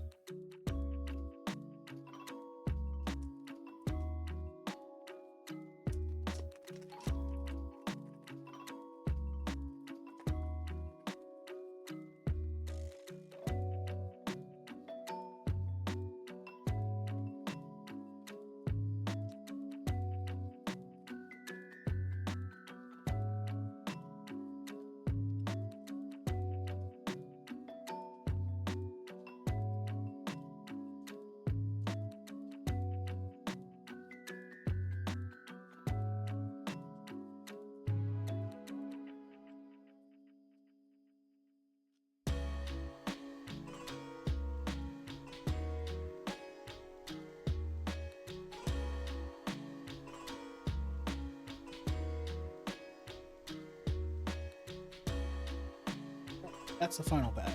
A: That's the final bag.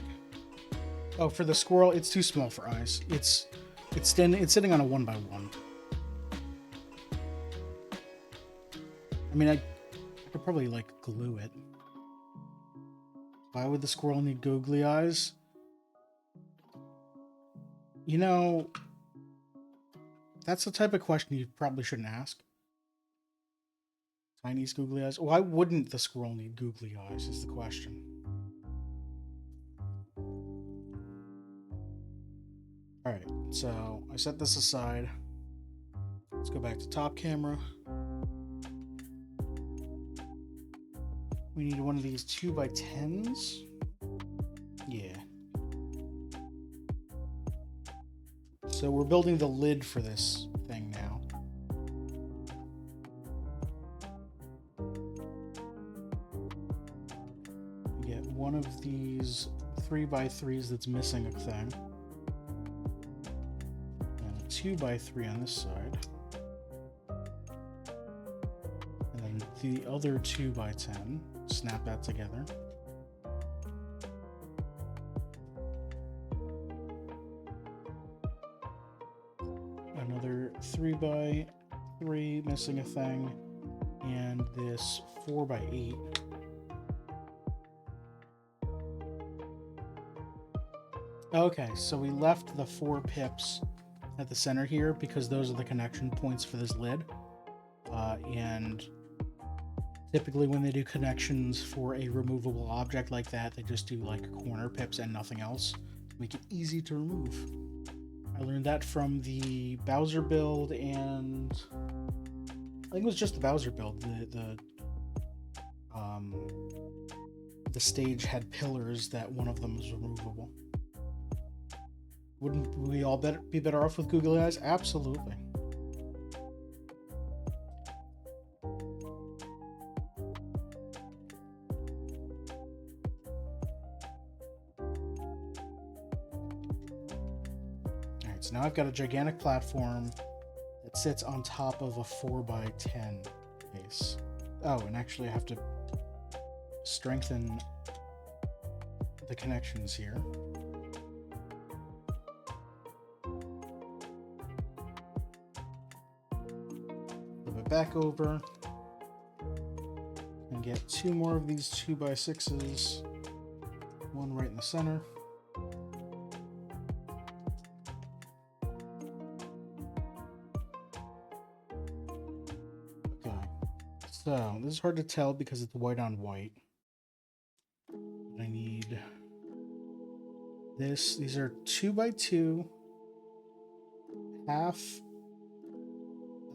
A: Oh, for the squirrel, it's too small for eyes. It's sitting on a 1x1. I mean, I could probably like glue it. Why would the squirrel need googly eyes? You know, that's the type of question you probably shouldn't ask. Chinese googly eyes? Why wouldn't the squirrel need googly eyes is the question. Alright, so I set this aside. Let's go back to top camera. We need one of these 2x10s. Yeah. So we're building the lid for this thing now. We get one of these 3x3s that's missing a thing. And a 2x3 on this side. And then the other 2x10. Snap that together. Another 3x3 missing a thing, and this 4x8. Okay, so we left the 4 pips at the center here because those are the connection points for this lid. And typically when they do connections for a removable object like that, they just do like corner pips and nothing else to make it easy to remove. I learned that from the Bowser build, and I think it was just the Bowser build. The stage had pillars that one of them was removable. Wouldn't we all be better off with googly eyes? Absolutely. So now I've got a gigantic platform that sits on top of a 4x10 base. Oh, and actually I have to strengthen the connections here. Move it back over and get 2 more of these 2x6s, one right in the center. So, this is hard to tell because it's white on white. I need this. These are 2x2, half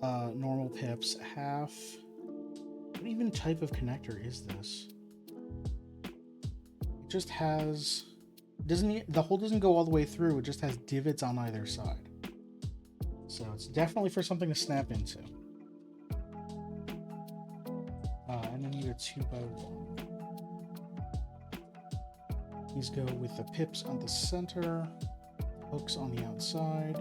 A: normal pips, half... What even type of connector is this? It just has... the hole doesn't go all the way through, it just has divots on either side. So it's definitely for something to snap into. And I need a 2x1. These go with the pips on the center, hooks on the outside.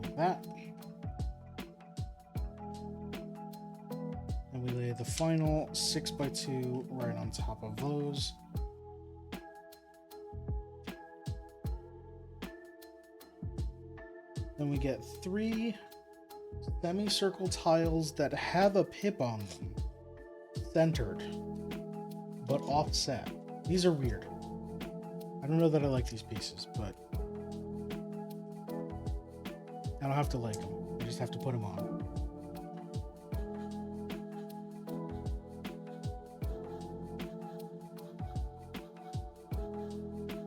A: Like that. And we lay the final 6x2 right on top of those. Then we get 3 semicircle tiles that have a pip on them, centered, but offset. These are weird. I don't know that I like these pieces, but I don't have to like them. I just have to put them on.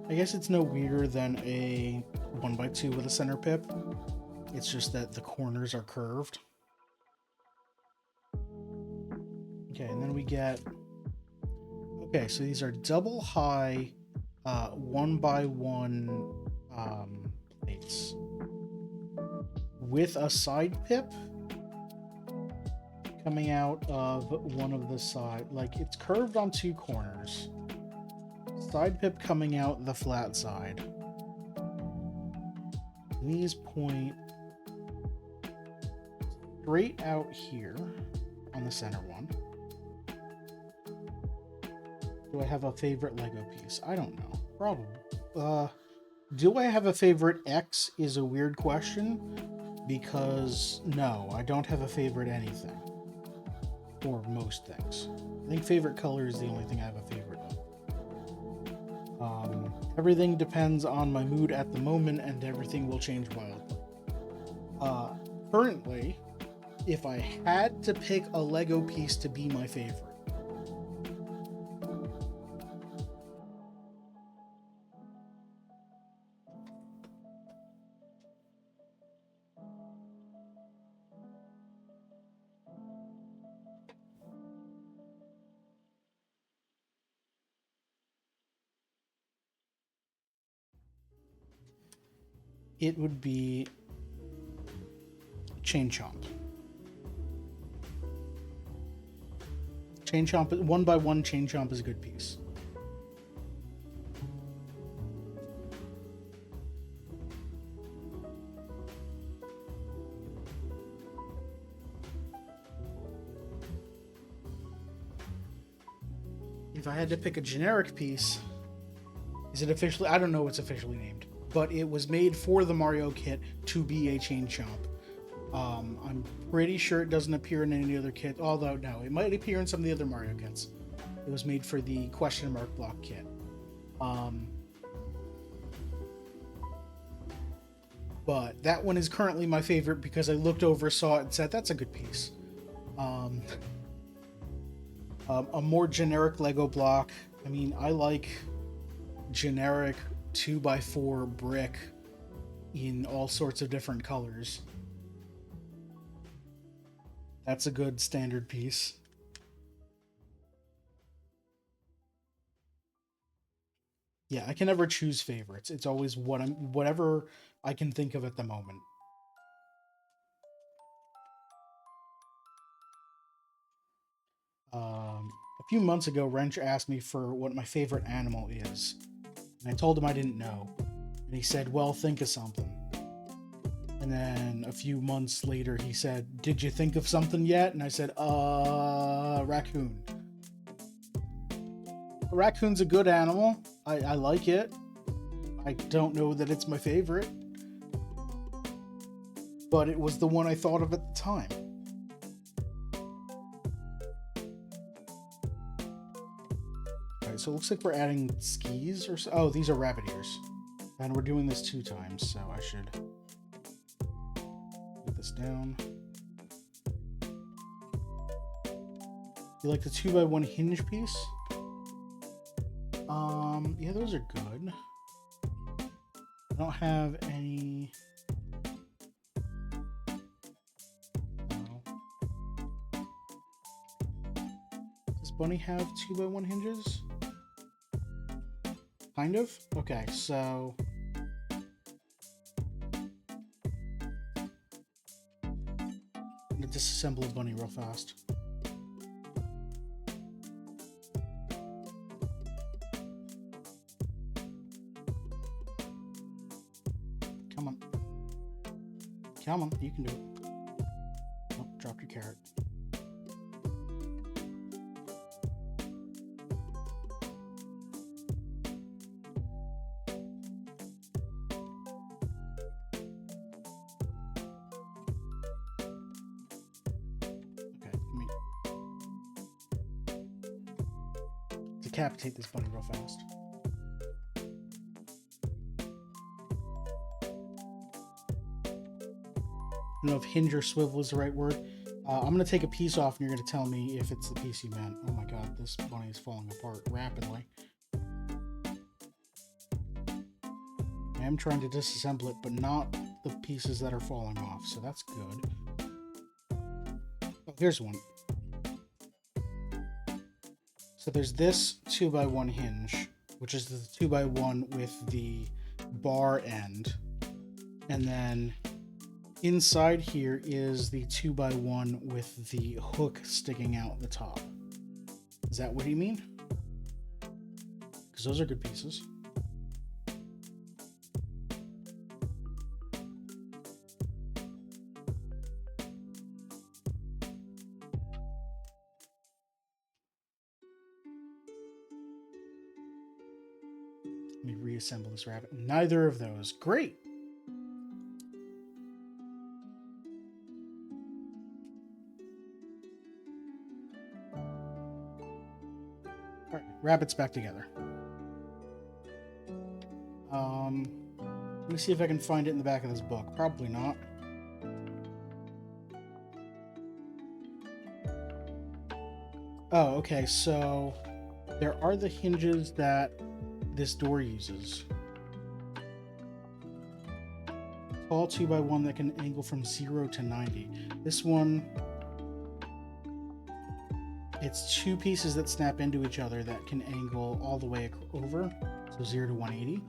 A: I guess it's no weirder than a 1x2 with a center pip. It's just that the corners are curved. Okay, and then we get... Okay, so these are double high 1x1 plates with a side pip coming out of one of the side. Like, it's curved on 2 corners. Side pip coming out the flat side. These point straight out here on the center one. Do I have a favorite Lego piece? I don't know. Probably. Do I have a favorite X is a weird question because no, I don't have a favorite anything. Or most things. I think favorite color is the only thing I have a favorite of. Everything depends on my mood at the moment, and everything will change wildly. Currently, if I had to pick a Lego piece to be my favorite, it would be Chain Chomp. Chain Chomp, 1x1 Chain Chomp is a good piece. If I had to pick a generic piece, is it officially? I don't know what's officially named, but it was made for the Mario kit to be a Chain Chomp. I'm pretty sure it doesn't appear in any other kit, although no, it might appear in some of the other Mario kits. It was made for the question mark block kit. But that one is currently my favorite because I looked over, saw it, and said, that's a good piece. A more generic Lego block. I mean, I like generic 2x4 brick in all sorts of different colors. That's a good standard piece. Yeah, I can never choose favorites. It's always whatever I can think of at the moment. A few months ago, Wrench asked me for what my favorite animal is, and I told him I didn't know. And he said, well, think of something. And then a few months later, he said, did you think of something yet? And I said, raccoon. A raccoon's a good animal. I like it. I don't know that it's my favorite, but it was the one I thought of at the time. Alright, so it looks like we're adding skis or so. Oh, these are rabbit ears. And we're doing this 2 times, so I should put this down. You like the 2x1 hinge piece? Yeah, those are good. I don't have any. Does Bunny have 2x1 hinges? Kind of? Okay, so. I'm gonna disassemble a bunny real fast. Come on. Come on, you can do it. Oh, dropped your carrot. Okay, let me decapitate this bunny real fast. I don't know if hinge or swivel is the right word. I'm going to take a piece off and you're going to tell me if it's the piece you meant. Oh my god, this bunny is falling apart rapidly. I am trying to disassemble it, but not the pieces that are falling off, so that's good. Oh, here's one. So there's this 2x1 hinge, which is the 2x1 with the bar end. And then inside here is the 2x1 with the hook sticking out the top. Is that what you mean? Because those are good pieces. me reassemble this rabbit. Neither of those. Great. All right, rabbits back together. Let me see if I can find it in the back of this book. Probably not. Oh, okay, so there are the hinges that this door uses. Tall 2x1 that can angle from 0 to 90. This one, it's two pieces that snap into each other that can angle all the way over, so 0 to 180.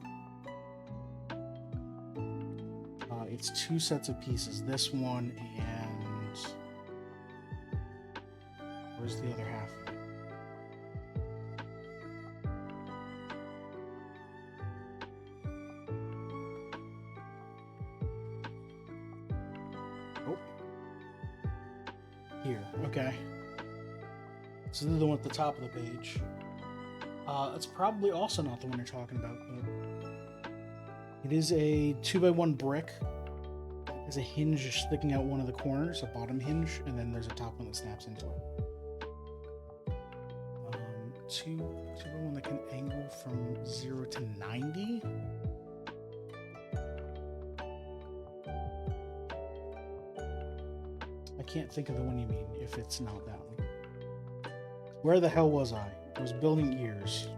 A: It's two sets of pieces, this one and... where's the other half? Oh. Here, okay. So this is the one at the top of the page. It's probably also not the one you're talking about, but... it is a 2x1 brick. There's a hinge sticking out one of the corners, a bottom hinge, and then there's a top one that snaps into it. 2x1 that can angle from 0 to 90. I can't think of the one you mean, if it's not that one. Where the hell was I? I was building ears.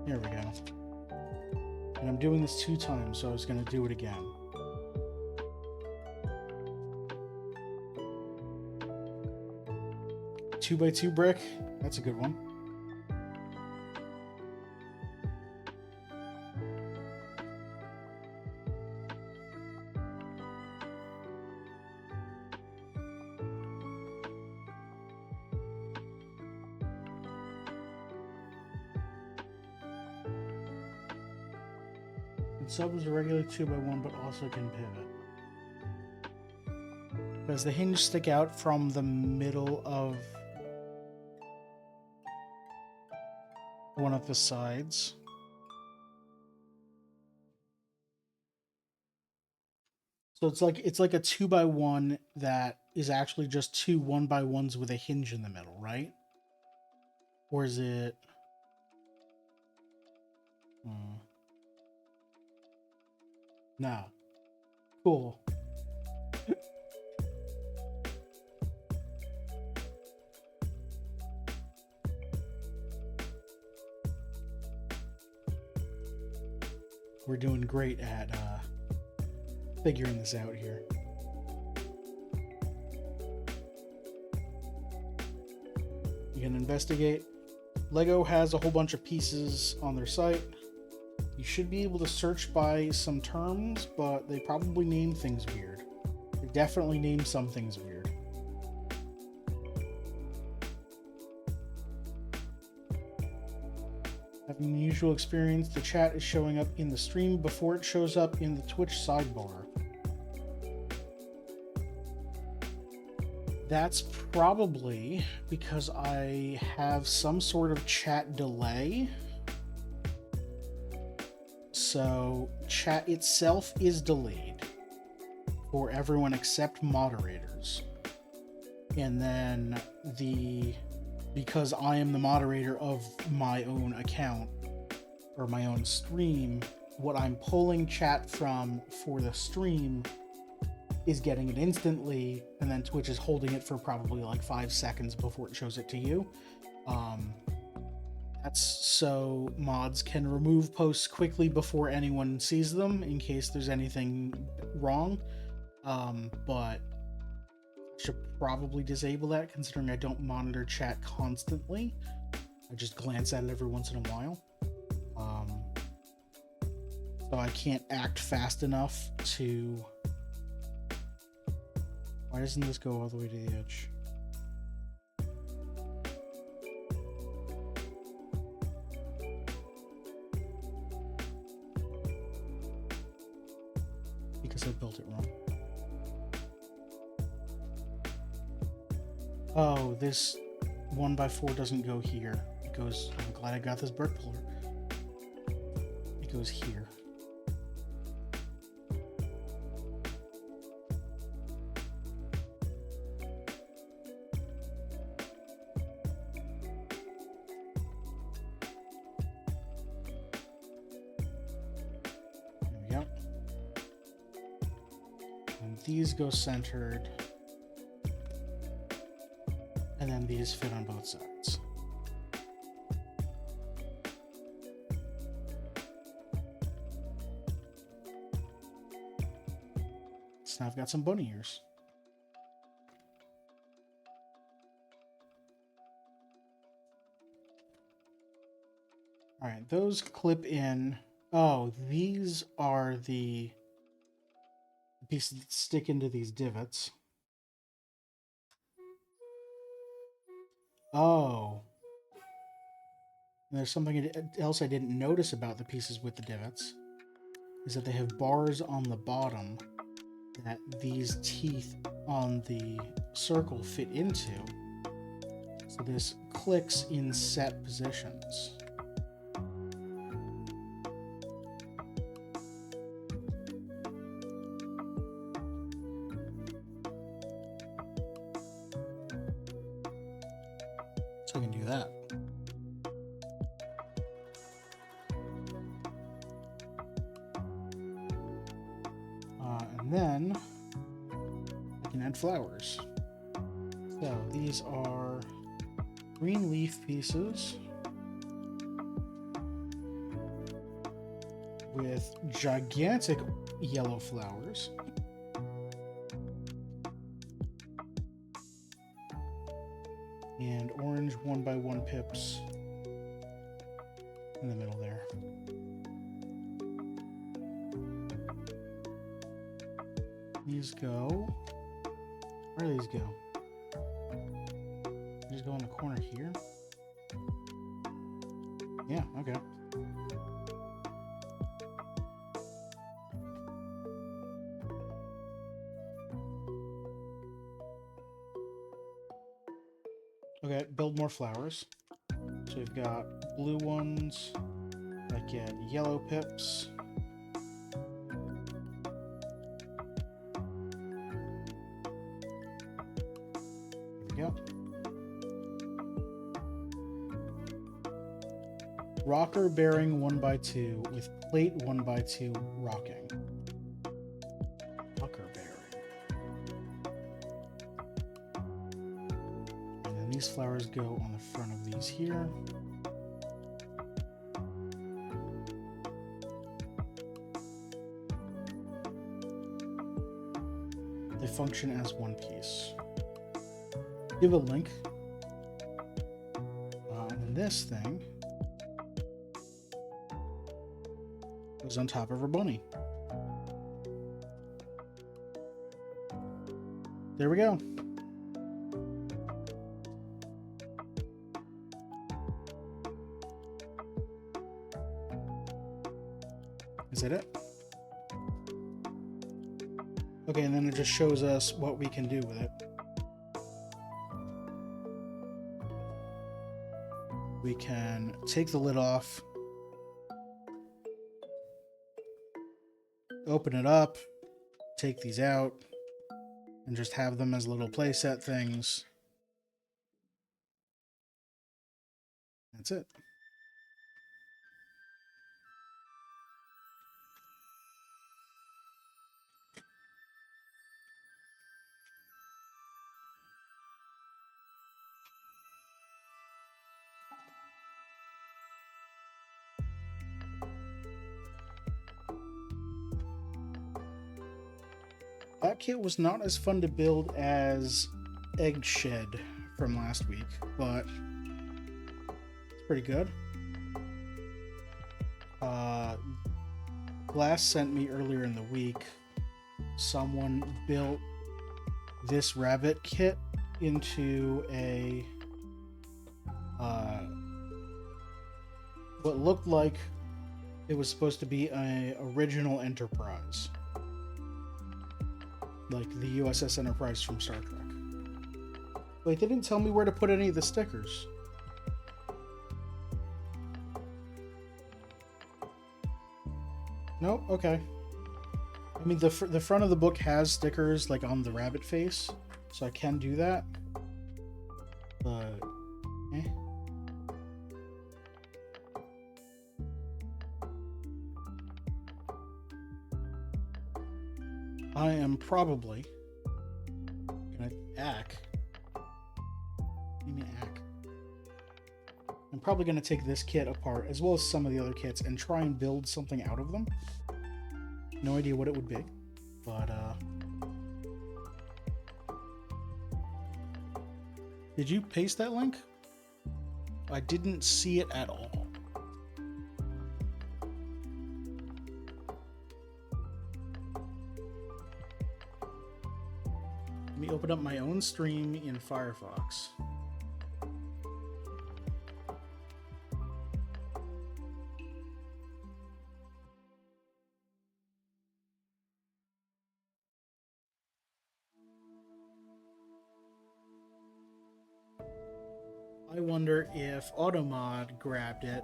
A: Here we go. And I'm doing this 2 times, so I was going to do it again. Two by 2 brick. That's a good one. Sub is a regular 2x1, but also can pivot. Does the hinge stick out from the middle of one of the sides? So it's like a 2x1 that is actually just two 1x1s with a hinge in the middle, right? Or is it? No. Cool. We're doing great at figuring this out here. You can investigate. Lego has a whole bunch of pieces on their site. You should be able to search by some terms, but they probably name things weird. They definitely name some things weird. Having an unusual experience, the chat is showing up in the stream before it shows up in the Twitch sidebar. That's probably because I have some sort of chat delay. So chat itself is delayed for everyone except moderators. And then because I am the moderator of my own account or my own stream, what I'm pulling chat from for the stream is getting it instantly, and then Twitch is holding it for probably like 5 seconds before it shows it to you. That's so mods can remove posts quickly before anyone sees them in case there's anything wrong. But I should probably disable that considering I don't monitor chat constantly. I just glance at it every once in a while. So I can't act fast enough to... Why doesn't this go all the way to the edge? Because I built it wrong. Oh, this 1x4 doesn't go here. It goes, I'm glad I got this bird puller. It goes here. There we go. And these go centered. And then these fit on both sides. So now I've got some bunny ears. All right, those clip in. Oh, these are the pieces that stick into these divots. Oh. And there's something else I didn't notice about the pieces with the divots, is that they have bars on the bottom that these teeth on the circle fit into. So this clicks in set positions. So I can do that. And then I can add flowers. So these are green leaf pieces with gigantic yellow flowers. And orange 1x1 pips in the middle there. These go. Where do these go? These go in the corner here. Yeah, okay. Okay, build more flowers. So we've got blue ones that get yellow pips. There we go. Rocker bearing 1x2 with plate 1x2 rocking. Rocker bearing. And then these flowers go on the front of these here. They function as one piece. Give a link. And this thing goes on top of her bunny. There we go. Is that it? Okay, and then it just shows us what we can do with it. We can take the lid off, open it up, take these out, and just have them as little playset things. That's it. That kit was not as fun to build as Egg Shed from last week, but it's pretty good. Glass sent me earlier in the week, someone built this rabbit kit into a what looked like it was supposed to be an original Enterprise, like the USS Enterprise from Star Trek. Wait, they didn't tell me where to put any of the stickers. Nope. Okay. I mean, the front of the book has stickers like on the rabbit face, so I can do that. But, eh. I am probably gonna ack. What do you mean ack? I'm probably gonna take this kit apart as well as some of the other kits and try and build something out of them. No idea what it would be, but did you paste that link? I didn't see it at all. Let me open up my own stream in Firefox. I wonder if Automod grabbed it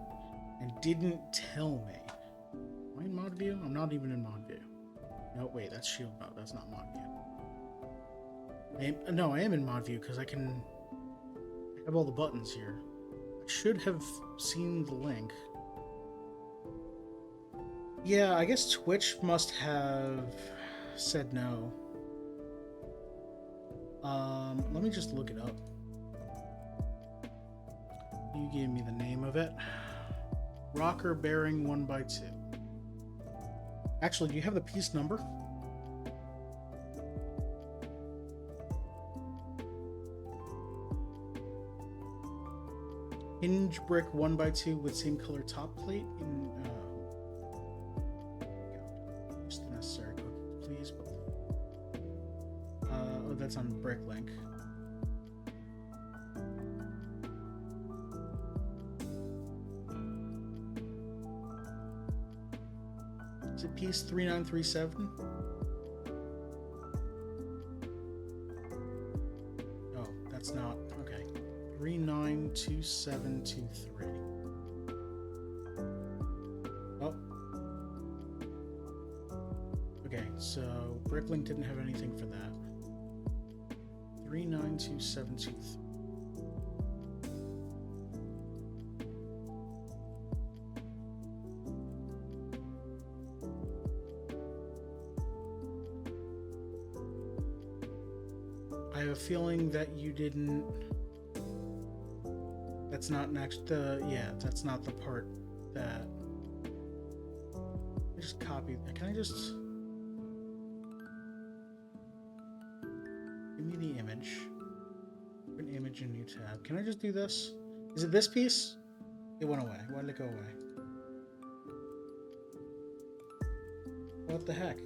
A: and didn't tell me. Am I in mod view? I'm not even in mod view. No, wait, that's shield mode. That's not mod view. No, I am in mod view because I have all the buttons here. I should have seen the link. Yeah, I guess Twitch must have said no. Let me just look it up. You gave me the name of it. Rocker bearing 1x2. Actually, do you have the piece number? Hinge brick 1x2 with same color top plate in just the necessary cookies, please. Oh, that's on Bricklink. Is it piece 3937? Oh, that's not. Okay. 392723. Oh. Okay, so Bricklink didn't have anything for that. 392723. I have a feeling that you didn't. That's not next. Yeah, that's not the part that. I just copied. Can I just give me the image? Open image in new tab. Can I just do this? Is it this piece? It went away. Why did it go away? What the heck?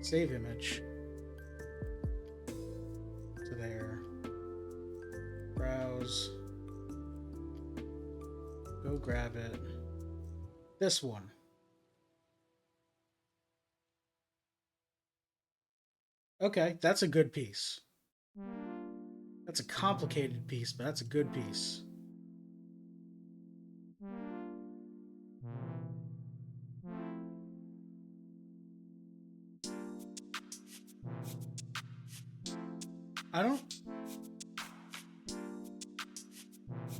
A: Save image. To there. Browse. Go grab it. This one. Okay, that's a good piece. That's a complicated piece, but that's a good piece.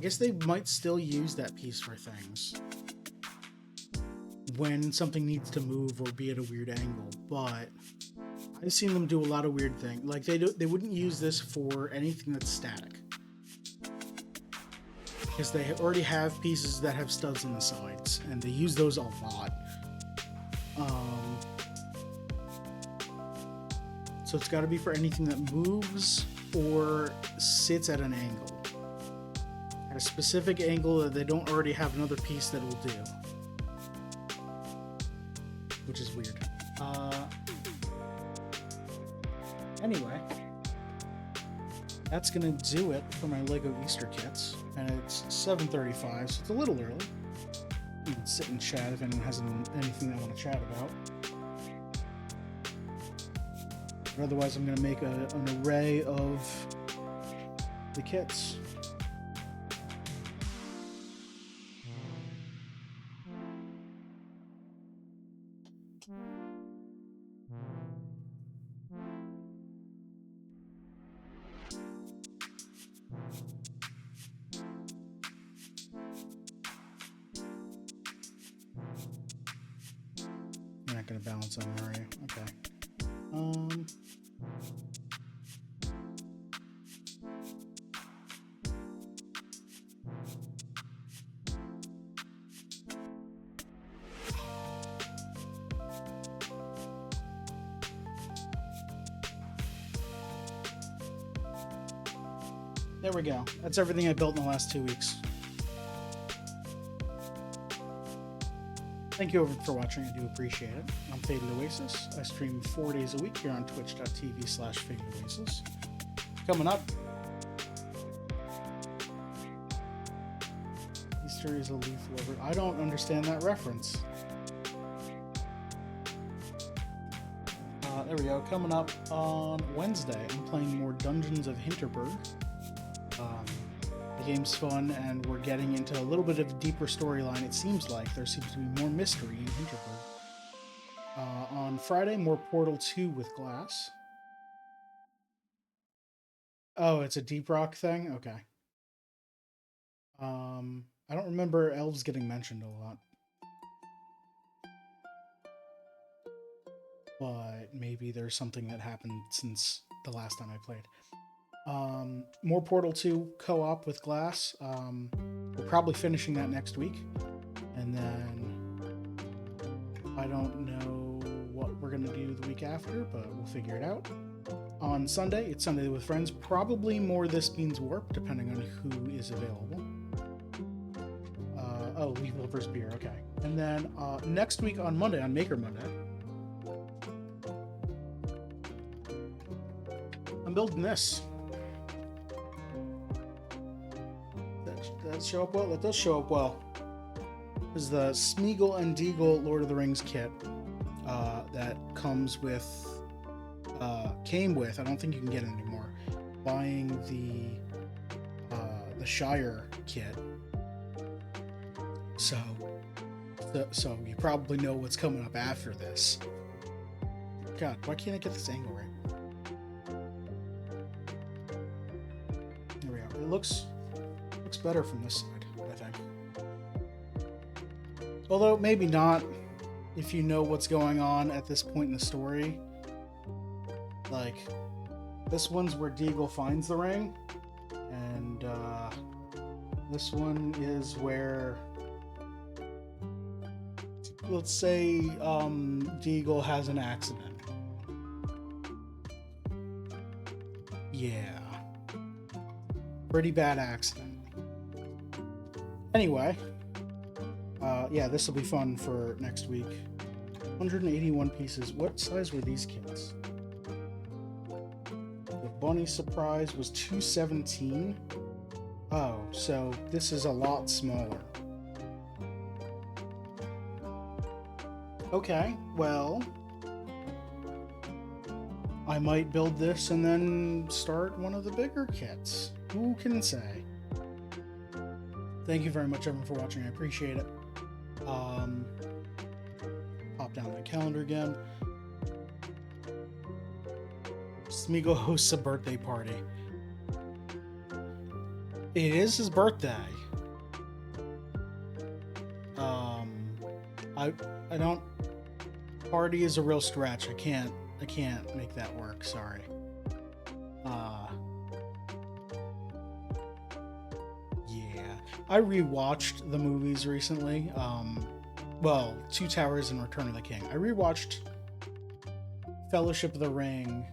A: I guess they might still use that piece for things when something needs to move or be at a weird angle, but I've seen them do a lot of weird things. Like they wouldn't use this for anything that's static because they already have pieces that have studs on the sides, and they use those a lot. So it's got to be for anything that moves or sits at an angle. At a specific angle that they don't already have another piece that will do. Which is weird. Anyway. That's going to do it for my LEGO Easter kits. And it's 7:35, so it's a little early. You can sit and chat if anyone has anything they want to chat about. But otherwise, I'm going to make an array of the kits. not going to balance them, are you? Okay. There we go. That's everything I built in the last 2 weeks. Thank you for watching. I do appreciate it. I'm Faded Oasis. I stream 4 days a week here on twitch.tv/Faded Oasis. Coming up, Easter is a leaf lover. I don't understand that reference. There we go. Coming up on Wednesday, I'm playing more Dungeons of Hinterberg. The game's fun, and we're getting into a little bit of a deeper storyline. It seems like there seems to be more mystery in Hinterberg. On Friday, more Portal 2 with Glass. Oh, it's a Deep Rock thing? Okay. I don't remember elves getting mentioned a lot. But maybe there's something that happened since the last time I played. More Portal 2 co-op with Glass. We're probably finishing that next week. And then I don't know what we're going to do the week after, but we'll figure it out. On Sunday, it's Sunday with Friends. Probably more This Means Warp, depending on who is available. Oh, Leaf Lover's Beer, okay. And then next week on Monday, on Maker Monday, I'm building this. That show up well? That does show up well. This is the Smeagol and Deagle Lord of the Rings kit that comes with, came with, I don't think you can get it anymore, buying the Shire kit. So you probably know what's coming up after this. God, why can't I get this angle right? There we go. It looks better from this side, I think. Although maybe not, if you know what's going on at this point in the story. Like, this one's where Deagle finds the ring, and this one is where, let's say, Deagle has an accident. Yeah. Pretty bad accident. Anyway, yeah, this will be fun for next week. 181 pieces. What size were these kits? The Bunny Surprise was 217. Oh, so this is a lot smaller. Okay, well, I might build this and then start one of the bigger kits. Who can say? Thank you very much, everyone, for watching. I appreciate it. Pop down my calendar again. Smeagol hosts a birthday party. It is his birthday. I don't. Party is a real stretch. I can't make that work. Sorry. I rewatched the movies recently. Well, Two Towers and Return of the King. I rewatched Fellowship of the Ring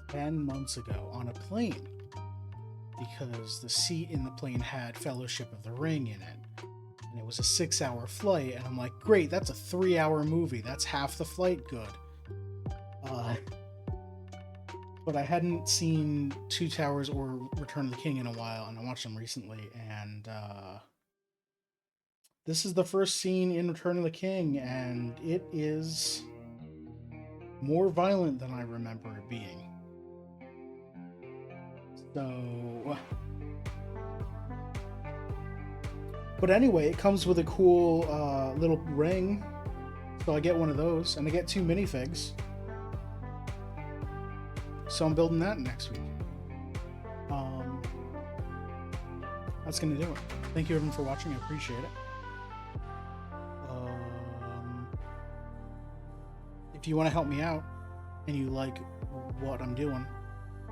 A: 10 months ago on a plane because the seat in the plane had Fellowship of the Ring in it. And it was a 6-hour flight, and I'm like, great, that's a 3-hour movie. That's half the flight good. But I hadn't seen Two Towers or Return of the King in a while, and I watched them recently, and this is the first scene in Return of the King, and it is more violent than I remember it being. So... But anyway, it comes with a cool little ring, so I get one of those, and I get 2 minifigs. So I'm building that next week. That's going to do it. Thank you everyone for watching. I appreciate it. if you want to help me out and you like what I'm doing,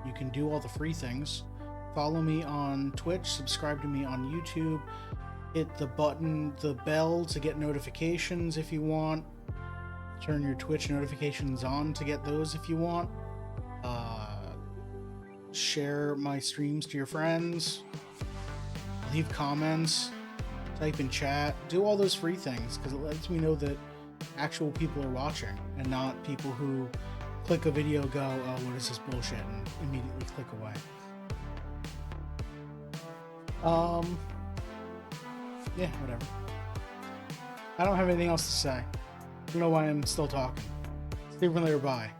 A: you can do all the free things. Follow me on Twitch, subscribe to me on YouTube, hit the bell to get notifications if you want. Turn your Twitch notifications on to get those if you want. Share my streams to your friends. Leave comments. Type in chat. Do all those free things because it lets me know that actual people are watching and not people who click a video, go, oh, what is this bullshit, and immediately click away. Yeah, whatever. I don't have anything else to say. I don't know why I'm still talking. See you later, bye.